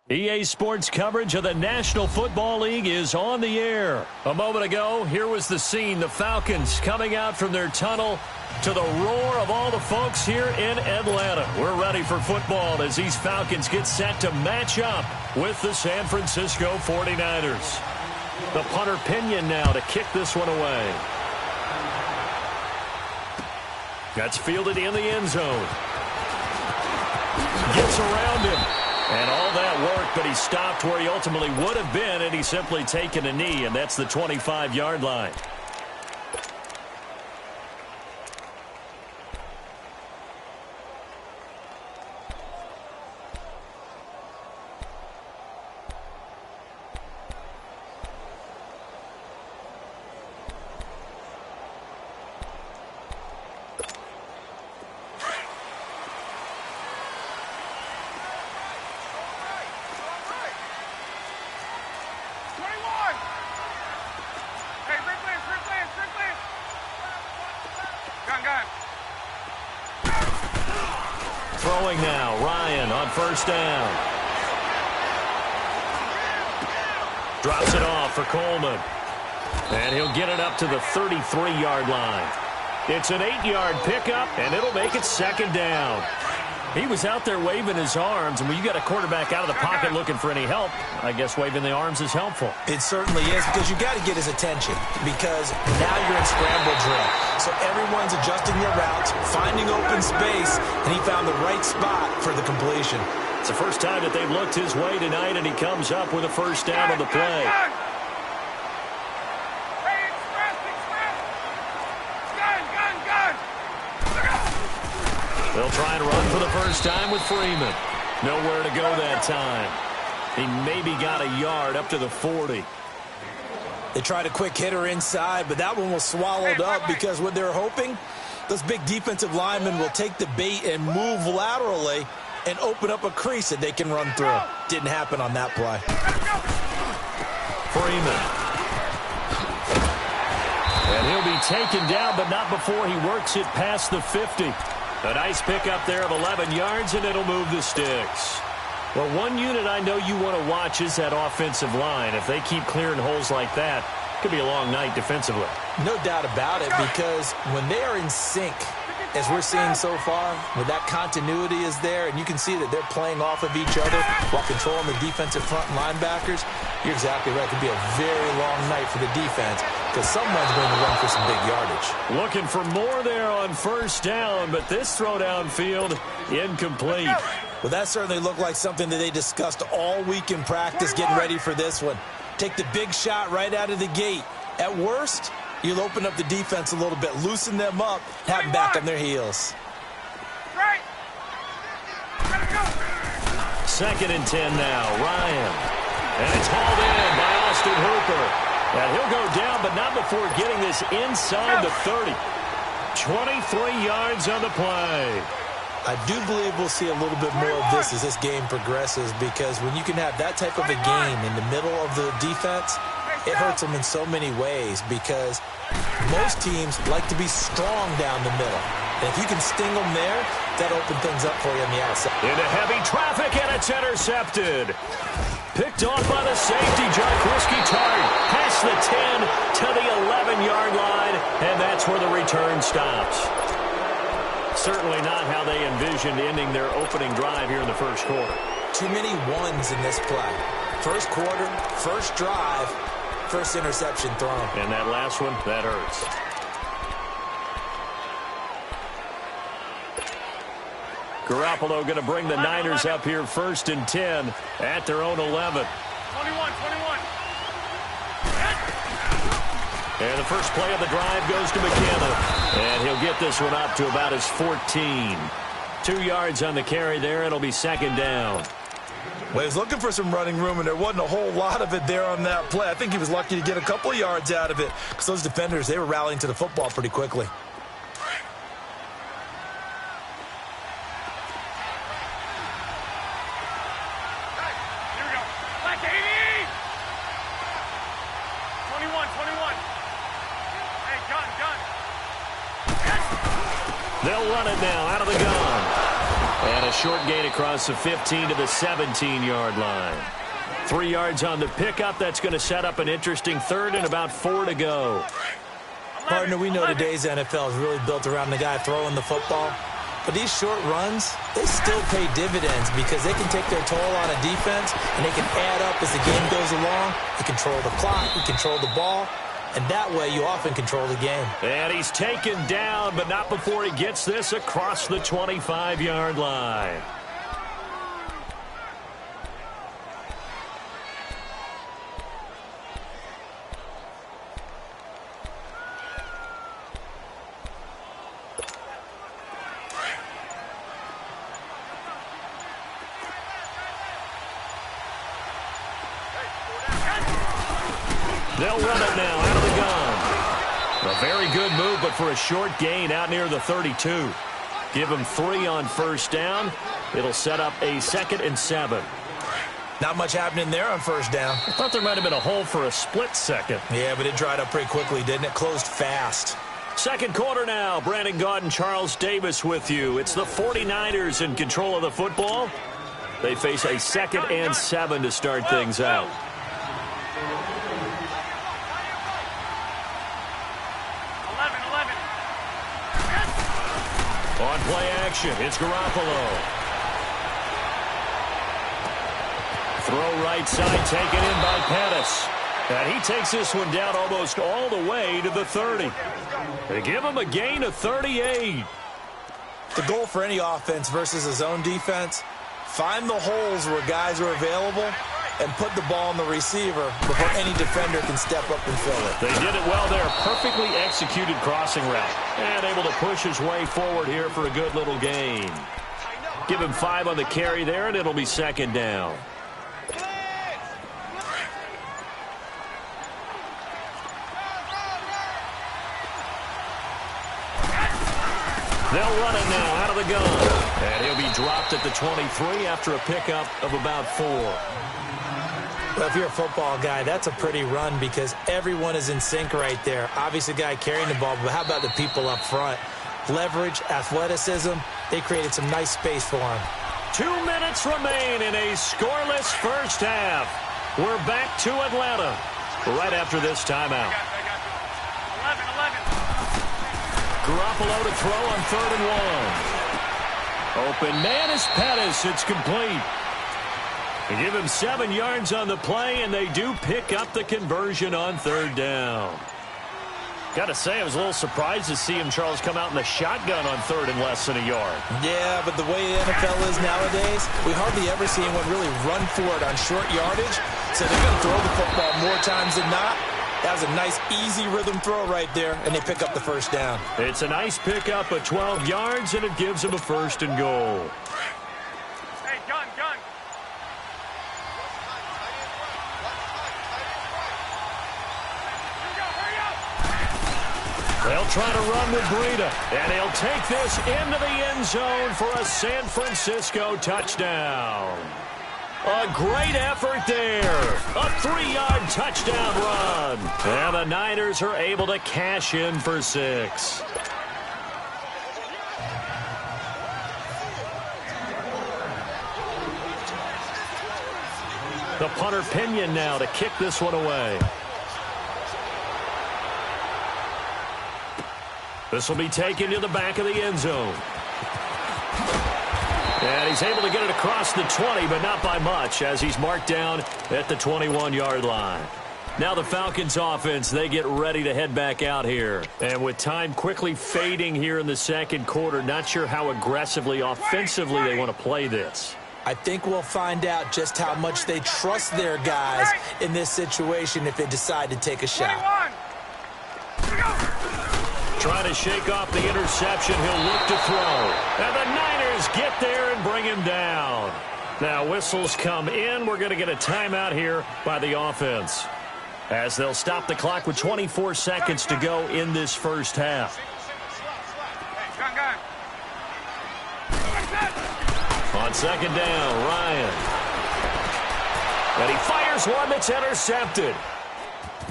EA Sports coverage of the National Football League is on the air. A moment ago, here was the scene. The Falcons coming out from their tunnel to the roar of all the folks here in Atlanta. We're ready for football as these Falcons get set to match up with the San Francisco 49ers. The punter Pinion now to kick this one away. That's fielded in the end zone. Gets around him. And all that work, but he stopped where he ultimately would have been, and he's simply taken a knee, and that's the 25-yard line. Throwing now, Ryan on first down. Drops it off for Coleman. And he'll get it up to the 33-yard line. It's an 8-yard pickup, and it'll make it second down. He was out there waving his arms, and when you got a quarterback out of the pocket looking for any help, I guess waving the arms is helpful. It certainly is, because you got to get his attention, because now you're in scramble drill. So everyone's adjusting their routes, finding open space, and he found the right spot for the completion. It's the first time that they've looked his way tonight, and he comes up with a first down on the play. They'll try and run for the first time with Freeman. Nowhere to go that time. He maybe got a yard up to the 40. They tried a quick hitter inside, but that one was swallowed up because what they're hoping, those big defensive linemen will take the bait and move laterally and open up a crease that they can run through. Didn't happen on that play. Freeman. And he'll be taken down, but not before he works it past the 50. A nice pickup there of 11 yards, and it'll move the sticks. Well, one unit I know you want to watch is that offensive line. If they keep clearing holes like that, it could be a long night defensively. No doubt about it, because when they are in sync, as we're seeing so far, when that continuity is there, and you can see that they're playing off of each other while controlling the defensive front and linebackers, you're exactly right. It could be a very long night for the defense, because someone's going to run for some big yardage. Looking for more there on first down, but this throw downfield incomplete. Well, that certainly looked like something that they discussed all week in practice, getting ready for this one. Take the big shot right out of the gate. At worst, you'll open up the defense a little bit, loosen them up, have them back on their heels. Second and 10 now, Ryan. And it's hauled in by Austin Hooper. And he'll go down, but not before getting this inside the 30. 23 yards on the play. I do believe we'll see a little bit more of this as this game progresses, because when you can have that type of a game in the middle of the defense, it hurts them in so many ways, because most teams like to be strong down the middle. And if you can sting them there, that opens things up for you on the outside. Into heavy traffic, and it's intercepted. Picked off by the safety, Jaquiski Tartt. Past the 10 to the 11-yard line, and that's where the return stops. Certainly not how they envisioned ending their opening drive here in the first quarter. Too many ones in this play. First quarter, first drive, first interception thrown. And that last one, that hurts. Garoppolo going to bring the Niners up here 1st and 10 at their own 11. 21. And the first play of the drive goes to McKenna. And he'll get this one up to about his 14. 2 yards on the carry there. It'll be second down. Well, he was looking for some running room, and there wasn't a whole lot of it there on that play. I think he was lucky to get a couple of yards out of it because those defenders, they were rallying to the football pretty quickly. Here we go. Black 80. 21. Hey, gun. They'll run it now out of the gun. And a short gain across the 15 to the 17-yard line. 3 yards on the pickup. That's going to set up an interesting third and about 4 to go. Partner, we know today's NFL is really built around the guy throwing the football. But these short runs, they still pay dividends because they can take their toll on a defense, and they can add up as the game goes along. You control the clock, you control the ball, and that way you often control the game. And he's taken down, but not before he gets this across the 25-yard line. They'll run it now out of the gun. A very good move, but for a short gain out near the 32. Give him 3 on first down. It'll set up a 2nd and 7. Not much happening there on first down. I thought there might have been a hole for a split second. Yeah, but it dried up pretty quickly, didn't it? Closed fast. Second quarter now. Brandon Gaudin, Charles Davis with you. It's the 49ers in control of the football. They face a 2nd and 7 to start things out. On play action, it's Garoppolo. Throw right side, taken in by Pettis. And he takes this one down almost all the way to the 30. They give him a gain of 38. The goal for any offense versus his own defense, find the holes where guys are available and put the ball on the receiver before any defender can step up and fill it. They did it well there. Perfectly executed crossing route. And able to push his way forward here for a good little gain. Give him 5 on the carry there, and it'll be second down. They'll run it now out of the gun. And he'll be dropped at the 23 after a pickup of about 4. Well, if you're a football guy, that's a pretty run because everyone is in sync right there. Obviously, the guy carrying the ball, but how about the people up front? Leverage, athleticism, they created some nice space for him. 2 minutes remain in a scoreless first half. We're back to Atlanta right after this timeout. 11. Garoppolo to throw on 3rd and 1. Open man is Pettis. It's complete. They give him 7 yards on the play, and they do pick up the conversion on 3rd down. Got to say, I was a little surprised to see him, Charles, come out in the shotgun on 3rd and less than a yard. Yeah, but the way the NFL is nowadays, we hardly ever see anyone really run for it on short yardage. So they're going to throw the football more times than not. That was a nice, easy rhythm throw right there, and they pick up the first down. It's a nice pickup of 12 yards, and it gives them a 1st and goal. Hey, gun. They'll try to run with Breida, and he'll take this into the end zone for a San Francisco touchdown. A great effort there. A 3-yard touchdown run. And the Niners are able to cash in for 6. The punter Pinion now to kick this one away. This will be taken to the back of the end zone. And he's able to get it across the 20, but not by much, as he's marked down at the 21-yard line. Now the Falcons offense, they get ready to head back out here. And with time quickly fading here in the second quarter, not sure how aggressively, offensively they want to play this. I think we'll find out just how much they trust their guys in this situation if they decide to take a shot. Trying to shake off the interception. He'll look to throw. And the Niners get there and bring him down. Now whistles come in. We're going to get a timeout here by the offense, as they'll stop the clock with 24 seconds to go in this first half. On second down, Ryan. And he fires one that's intercepted.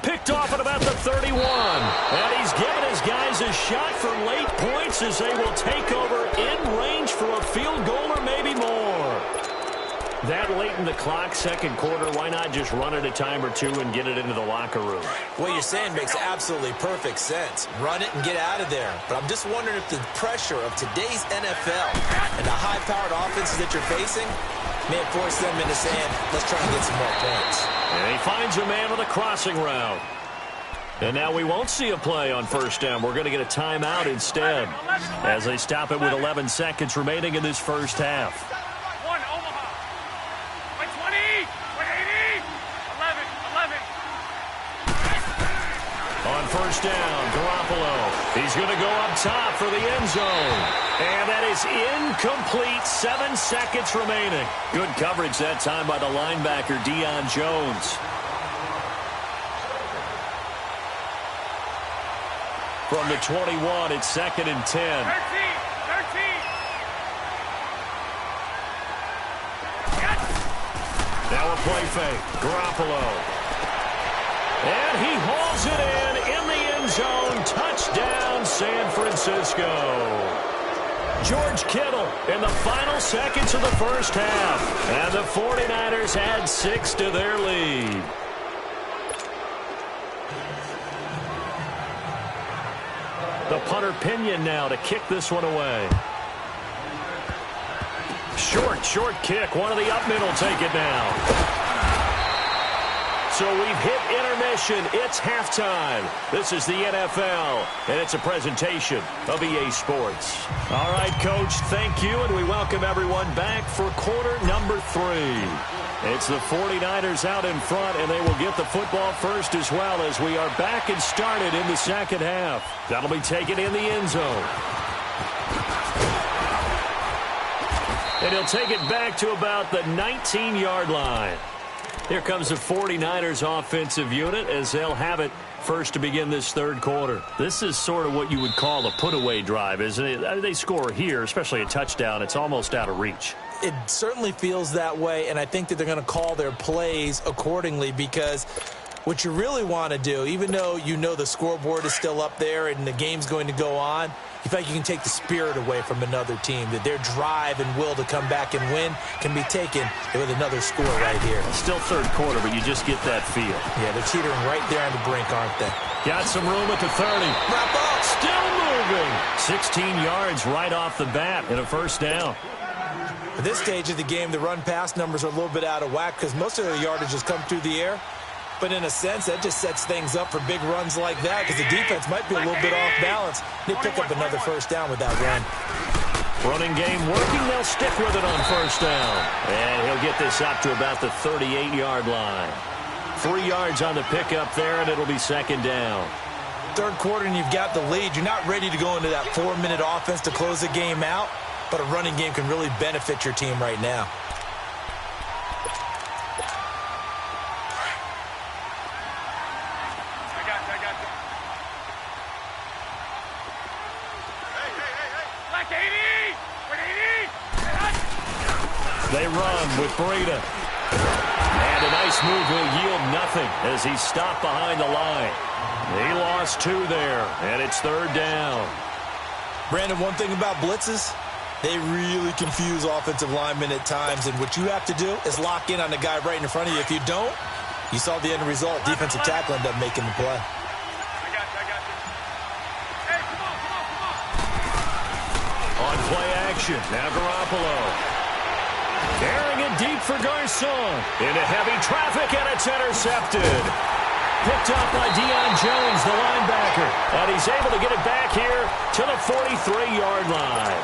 Picked off at about the 31. And he's given his guys a shot for late points as they will take over in range for a field goal or maybe more. That late in the clock, second quarter, why not just run it a time or two and get it into the locker room? What you're saying makes absolutely perfect sense. Run it and get out of there. But I'm just wondering if the pressure of today's NFL and the high-powered offenses that you're facing may force them into saying, let's try and get some more points. And he finds a man with a crossing route. And now we won't see a play on first down. We're going to get a timeout instead, as they stop it with 11 seconds remaining in this first half. On first down, Garoppolo. He's going to go up top for the end zone. And that is incomplete. 7 seconds remaining. Good coverage that time by the linebacker, Deion Jones. From the 21, it's 2nd and 10. 13. Now a play fake. Garoppolo. And he hauls it in the end zone. Touchdown, San Francisco. George Kittle in the final seconds of the first half. And the 49ers add 6 to their lead. The punter Pinion now to kick this one away. Short kick. One of the up men will take it now. So we've hit intermission. It's halftime. This is the NFL, and it's a presentation of EA Sports. All right, Coach, thank you, and we welcome everyone back for quarter number 3. It's the 49ers out in front, and they will get the football first as well, as we are back and started in the second half. That'll be taken in the end zone. And he'll take it back to about the 19-yard line. Here comes the 49ers offensive unit as they'll have it first to begin this third quarter. This is sort of what you would call a put-away drive, isn't it? I mean, they score here, especially a touchdown. It's almost out of reach. It certainly feels that way, and I think that they're going to call their plays accordingly, because what you really want to do, even though you know the scoreboard is still up there and the game's going to go on, you feel like you can take the spirit away from another team, that their drive and will to come back and win can be taken with another score right here. Still third quarter, but you just get that feel. Yeah, they're teetering right there on the brink, aren't they? Got some room at the 30. Wrap up. Still moving. 16 yards right off the bat and a first down. At this stage of the game, the run-pass numbers are a little bit out of whack because most of the yardage has come through the air. But in a sense, that just sets things up for big runs like that, because the defense might be a little bit off balance. They pick up another first down with that run. Running game working. They'll stick with it on first down. And he'll get this up to about the 38-yard line. 3 yards on the pickup there, and it'll be second down. Third quarter, and you've got the lead. You're not ready to go into that 4-minute offense to close the game out, but a running game can really benefit your team right now. They run with Breida. And a nice move will yield nothing as he's stopped behind the line. He lost 2 there, and it's third down. Brandon, one thing about blitzes, They really confuse offensive linemen at times, and what you have to do is lock in on the guy right in front of you. If you don't, you saw the end result. Defensive tackle ended up making the play. I got you. Hey, come on. On play action, now Garoppolo. Carrying it deep for Garcon. Into heavy traffic, and it's intercepted. Picked up by Deion Jones, the linebacker. And he's able to get it back here to the 43-yard line.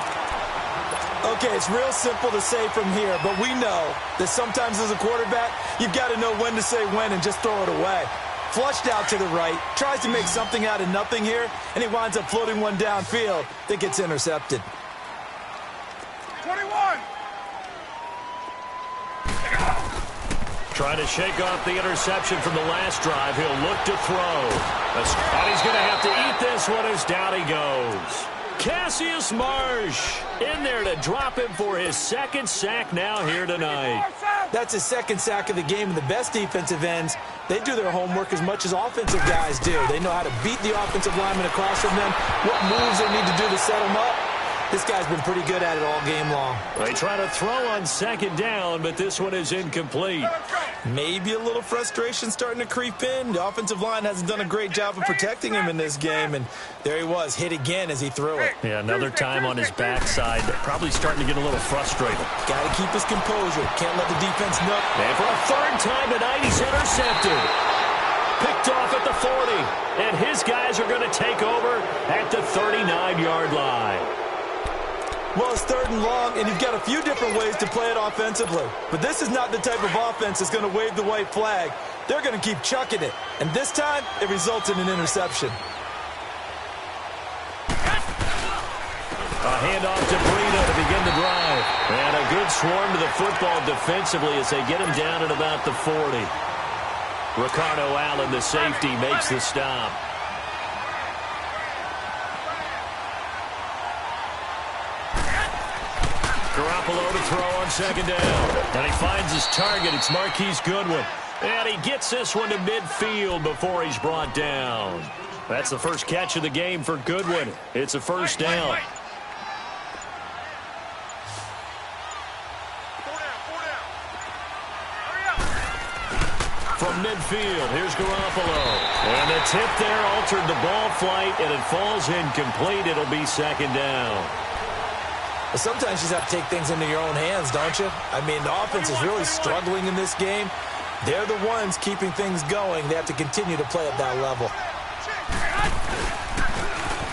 Okay, it's real simple to say from here, but we know that sometimes as a quarterback, you've got to know when to say when and just throw it away. Flushed out to the right, tries to make something out of nothing here, and he winds up floating one downfield that gets intercepted. 21. Trying to shake off the interception from the last drive. He'll look to throw. And he's going to have to eat this one as down he goes. Cassius Marsh in there to drop him for his second sack now here tonight. That's his second sack of the game, and the best defensive ends, they do their homework as much as offensive guys do. They know how to beat the offensive lineman across from them, what moves they need to do to set them up. This guy's been pretty good at it all game long. They try to throw on second down, but this one is incomplete. Maybe a little frustration starting to creep in. The offensive line hasn't done a great job of protecting him in this game, and there he was, hit again as he threw it. Yeah, another time on his backside, probably starting to get a little frustrated. Got to keep his composure. Can't let the defense know. And for a third time tonight, he's intercepted. Picked off at the 40, and his guys are going to take over at the 39-yard line. Well, it's third and long, and you've got a few different ways to play it offensively. But this is not the type of offense that's going to wave the white flag. They're going to keep chucking it. And this time, it results in an interception. A handoff to Breida to begin the drive. And a good swarm to the football defensively as they get him down at about the 40. Ricardo Allen, the safety, makes the stop. Garoppolo to throw on second down. And he finds his target. It's Marquise Goodwin. And he gets this one to midfield before he's brought down. That's the first catch of the game for Goodwin. It's a first down. From midfield, here's Garoppolo. And the tip there altered the ball flight, and it falls incomplete. It'll be second down. But sometimes you just have to take things into your own hands, don't you? I mean, the offense is really struggling in this game. They're the ones keeping things going. They have to continue to play at that level.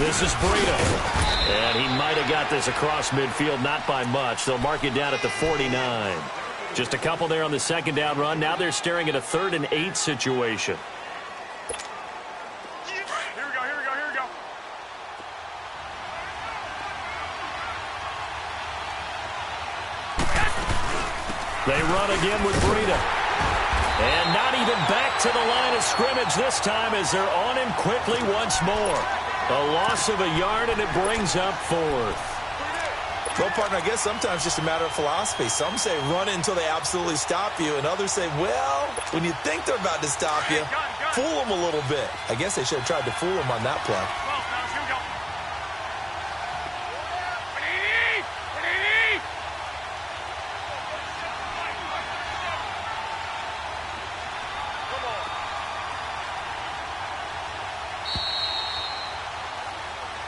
This is Breida. And he might have got this across midfield, not by much. They'll mark it down at the 49. Just a couple there on the second down run. Now they're staring at a 3rd and 8 situation. Here we go. They run again with Breida. And not even back to the line of scrimmage this time as they're on him quickly once more. A loss of a yard, and it brings up 4th. Well, partner, I guess sometimes just a matter of philosophy. Some say run it until they absolutely stop you, and others say, well, when you think they're about to stop you, fool them a little bit. I guess they should have tried to fool them on that play. Here we go.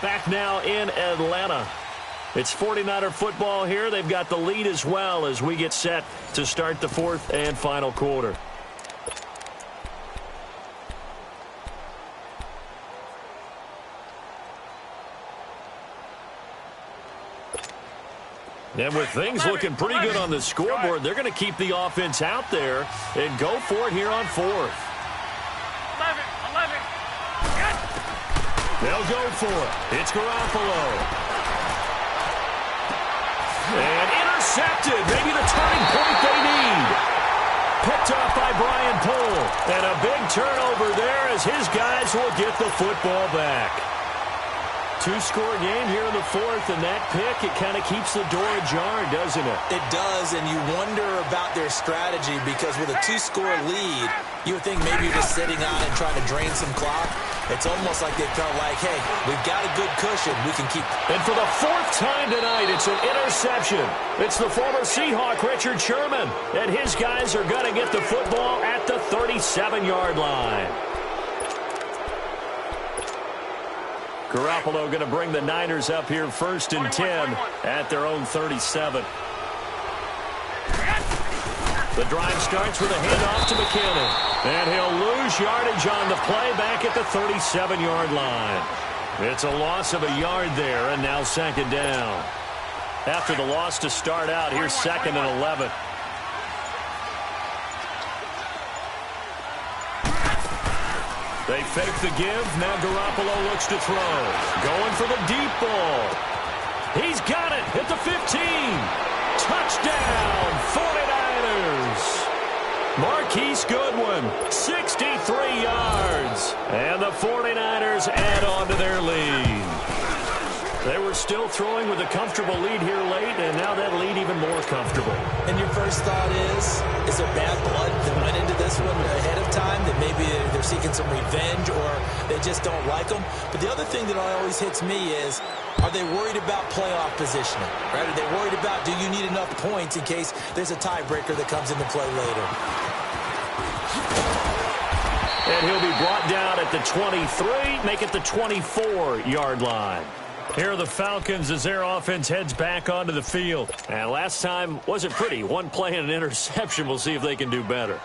Back now in Atlanta. It's 49er football here. They've got the lead as well as we get set to start the 4th and final quarter. And with things looking pretty good on the scoreboard, they're going to keep the offense out there and go for it here on 4th. 11. They'll go for it. It's Garoppolo. And intercepted. Maybe the turning point they need. Picked off by Brian Poole. And a big turnover there as his guys will get the football back. two-score game here in the fourth, and that pick, it kind of keeps the door ajar, doesn't it? It does, and you wonder about their strategy because with a two-score lead, you would think maybe you're just sitting on it trying to drain some clock. It's almost like they felt like, hey, we've got a good cushion. We can keep. And for the fourth time tonight, it's an interception. It's the former Seahawk, Richard Sherman, and his guys are going to get the football at the 37-yard line. Garoppolo going to bring the Niners up here 1st and 10 at their own 37. The drive starts with a handoff to McKinnon. And he'll lose yardage on the play back at the 37-yard line. It's a loss of a yard there, and now 2nd down. After the loss to start out, here's 2nd and 11. They fake the give. Now Garoppolo looks to throw. Going for the deep ball. He's got it at the 15. Touchdown, 49ers. Marquise Goodwin, 63 yards. And the 49ers add on to their lead. They were still throwing with a comfortable lead here late, and now that lead even more comfortable. And your first thought is there bad blood that went into this one ahead of time, that maybe they're seeking some revenge or they just don't like them? But the other thing that always hits me is, are they worried about playoff positioning? Right? Are they worried about, do you need enough points in case there's a tiebreaker that comes into play later? And he'll be brought down at the 23, make it the 24-yard line. Here are the Falcons as their offense heads back onto the field. And last time wasn't pretty. One play and an interception. We'll see if they can do better.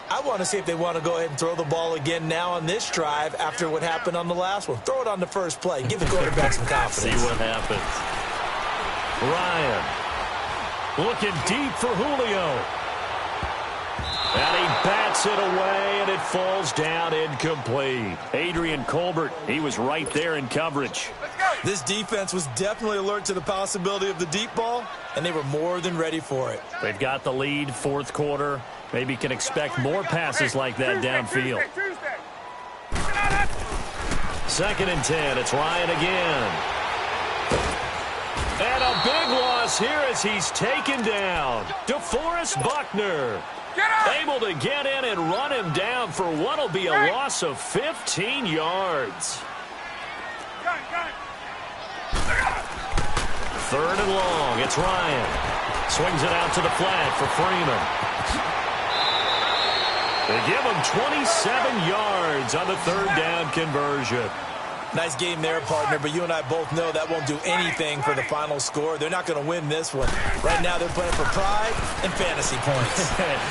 I want to see if they want to go ahead and throw the ball again now on this drive after what happened on the last one. Throw it on the first play. Give the quarterback some confidence. See what happens. Ryan looking deep for Julio. And he bats it away, and it falls down incomplete. Adrian Colbert, he was right there in coverage. This defense was definitely alert to the possibility of the deep ball, and they were more than ready for it. They've got the lead, fourth quarter. Maybe can expect more passes like that downfield. 2nd and 10. It's Ryan again. And a big loss here as he's taken down. DeForest Buckner able to get in and run him down for what will be a loss of 15 yards. 3rd and long. It's Ryan. Swings it out to the flat for Freeman. They give him 27 yards on the 3rd down conversion. Nice game there, partner, but you and I both know that won't do anything for the final score. They're not going to win this one. Right now they're playing for pride and fantasy points.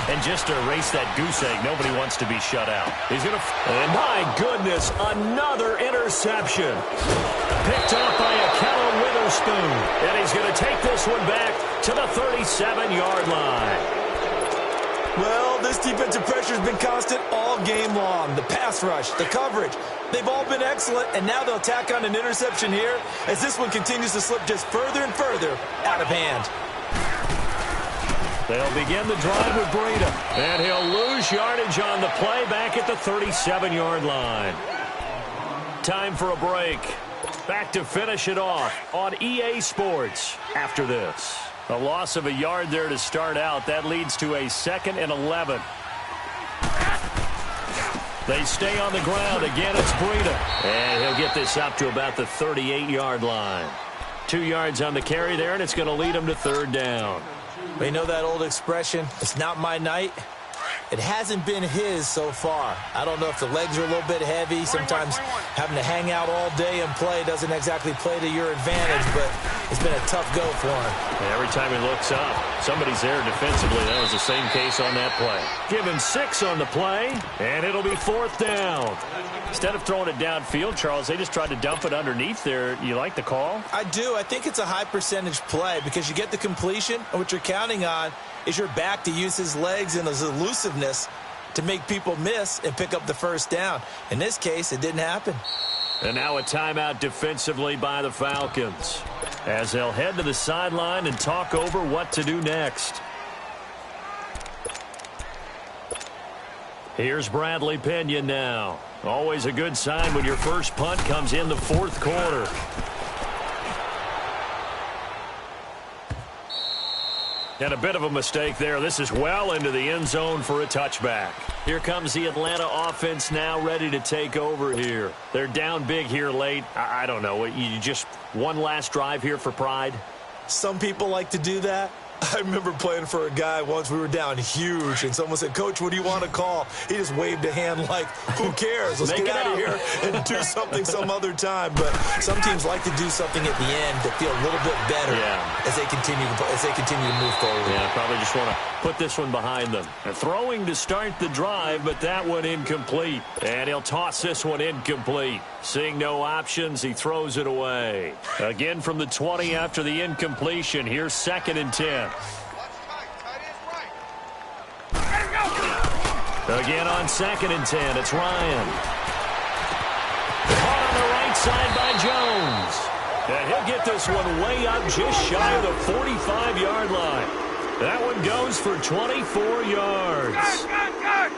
And just to erase that goose egg, nobody wants to be shut out. He's going to... And my goodness, another interception. Picked up by Akello Witherspoon. And he's going to take this one back to the 37-yard line. Well, this defensive pressure has been constant all game long. The pass rush, the coverage, they've all been excellent, and now they'll tack on an interception here as this one continues to slip just further and further out of hand. They'll begin the drive with Breida, and he'll lose yardage on the play back at the 37-yard line. Time for a break. Back to finish it off on EA Sports after this. A loss of a yard there to start out. That leads to a 2nd and 11. They stay on the ground. Again, it's Breida. And he'll get this up to about the 38-yard line. 2 yards on the carry there, and it's going to lead him to 3rd down. You know that old expression, it's not my night? It hasn't been his so far. I don't know if the legs are a little bit heavy. Sometimes having to hang out all day and play doesn't exactly play to your advantage, but it's been a tough go for him. And every time he looks up, somebody's there defensively. That was the same case on that play. Give him 6 on the play, and it'll be 4th down. Instead of throwing it downfield, Charles, they just tried to dump it underneath there. You like the call? I do. I think it's a high percentage play because you get the completion, and what you're counting on is your back to use his legs and his elusiveness to make people miss and pick up the 1st down. In this case, it didn't happen. And now a timeout defensively by the Falcons as they'll head to the sideline and talk over what to do next. Here's Bradley Pinion now. Always a good sign when your first punt comes in the 4th quarter. And a bit of a mistake there. This is well into the end zone for a touchback. Here comes the Atlanta offense now ready to take over here. They're down big here late. I don't know. You just one last drive here for pride? Some people like to do that. I remember playing for a guy once. We were down huge, and someone said, "Coach, what do you want to call?" He just waved a hand like, "Who cares? Let's get out of here and do something some other time." But some teams like to do something at the end to feel a little bit better as they continue to move forward. Yeah, probably just want to put this one behind them. And throwing to start the drive, but that one incomplete. And he'll toss this one incomplete. Seeing no options, he throws it away. Again from the 20 after the incompletion. Here's 2nd and 10. Again on 2nd and 10, it's Ryan. Caught on the right side by Jones. And he'll get this one way up just shy of the 45-yard line. That one goes for 24 yards. Good.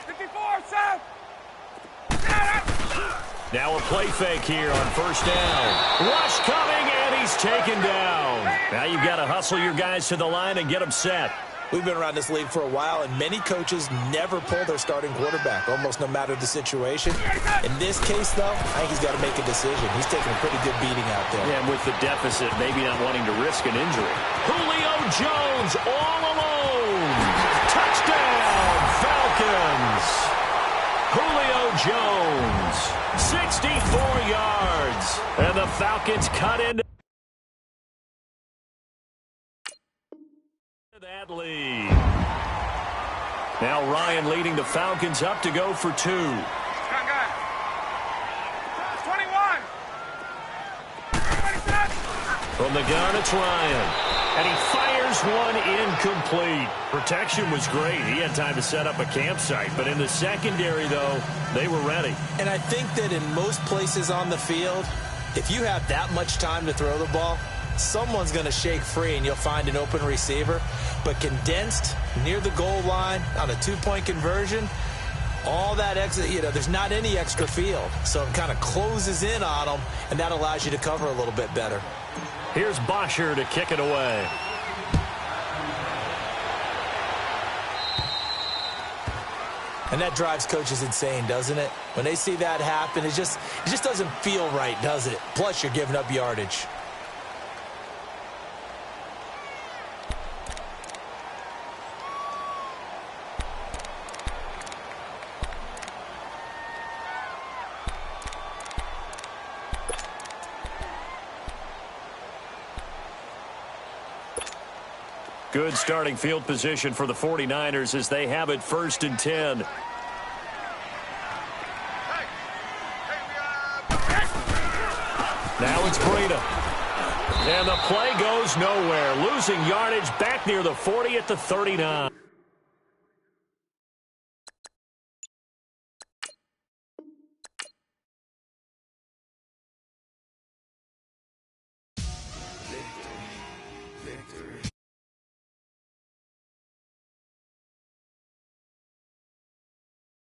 54, South. Now a play fake here on 1st down. Rush coming, and he's taken down. Now you've got to hustle your guys to the line and get them set. We've been around this league for a while, and many coaches never pull their starting quarterback, almost no matter the situation. In this case, though, I think he's got to make a decision. He's taking a pretty good beating out there. Yeah, and with the deficit, maybe not wanting to risk an injury. Julio Jones all alone. Touchdown, Falcons. Julio Jones, 64 yards. And the Falcons cut into that lead. Now Ryan leading the Falcons up to go for 2. 21. From the gun, it's Ryan. And he fires one incomplete. Protection was great. He had time to set up a campsite. But in the secondary, though, they were ready. And I think that in most places on the field, if you have that much time to throw the ball, someone's going to shake free and you'll find an open receiver. But condensed near the goal line on a 2-point conversion, all that extra, there's not any extra field. So it kind of closes in on them, and that allows you to cover a little bit better. Here's Bosher to kick it away. And that drives coaches insane, doesn't it? When they see that happen, it just doesn't feel right, does it? Plus, you're giving up yardage. Good starting field position for the 49ers as they have it 1st and 10. Now it's Breida. And the play goes nowhere. Losing yardage back near the 40 at the 39.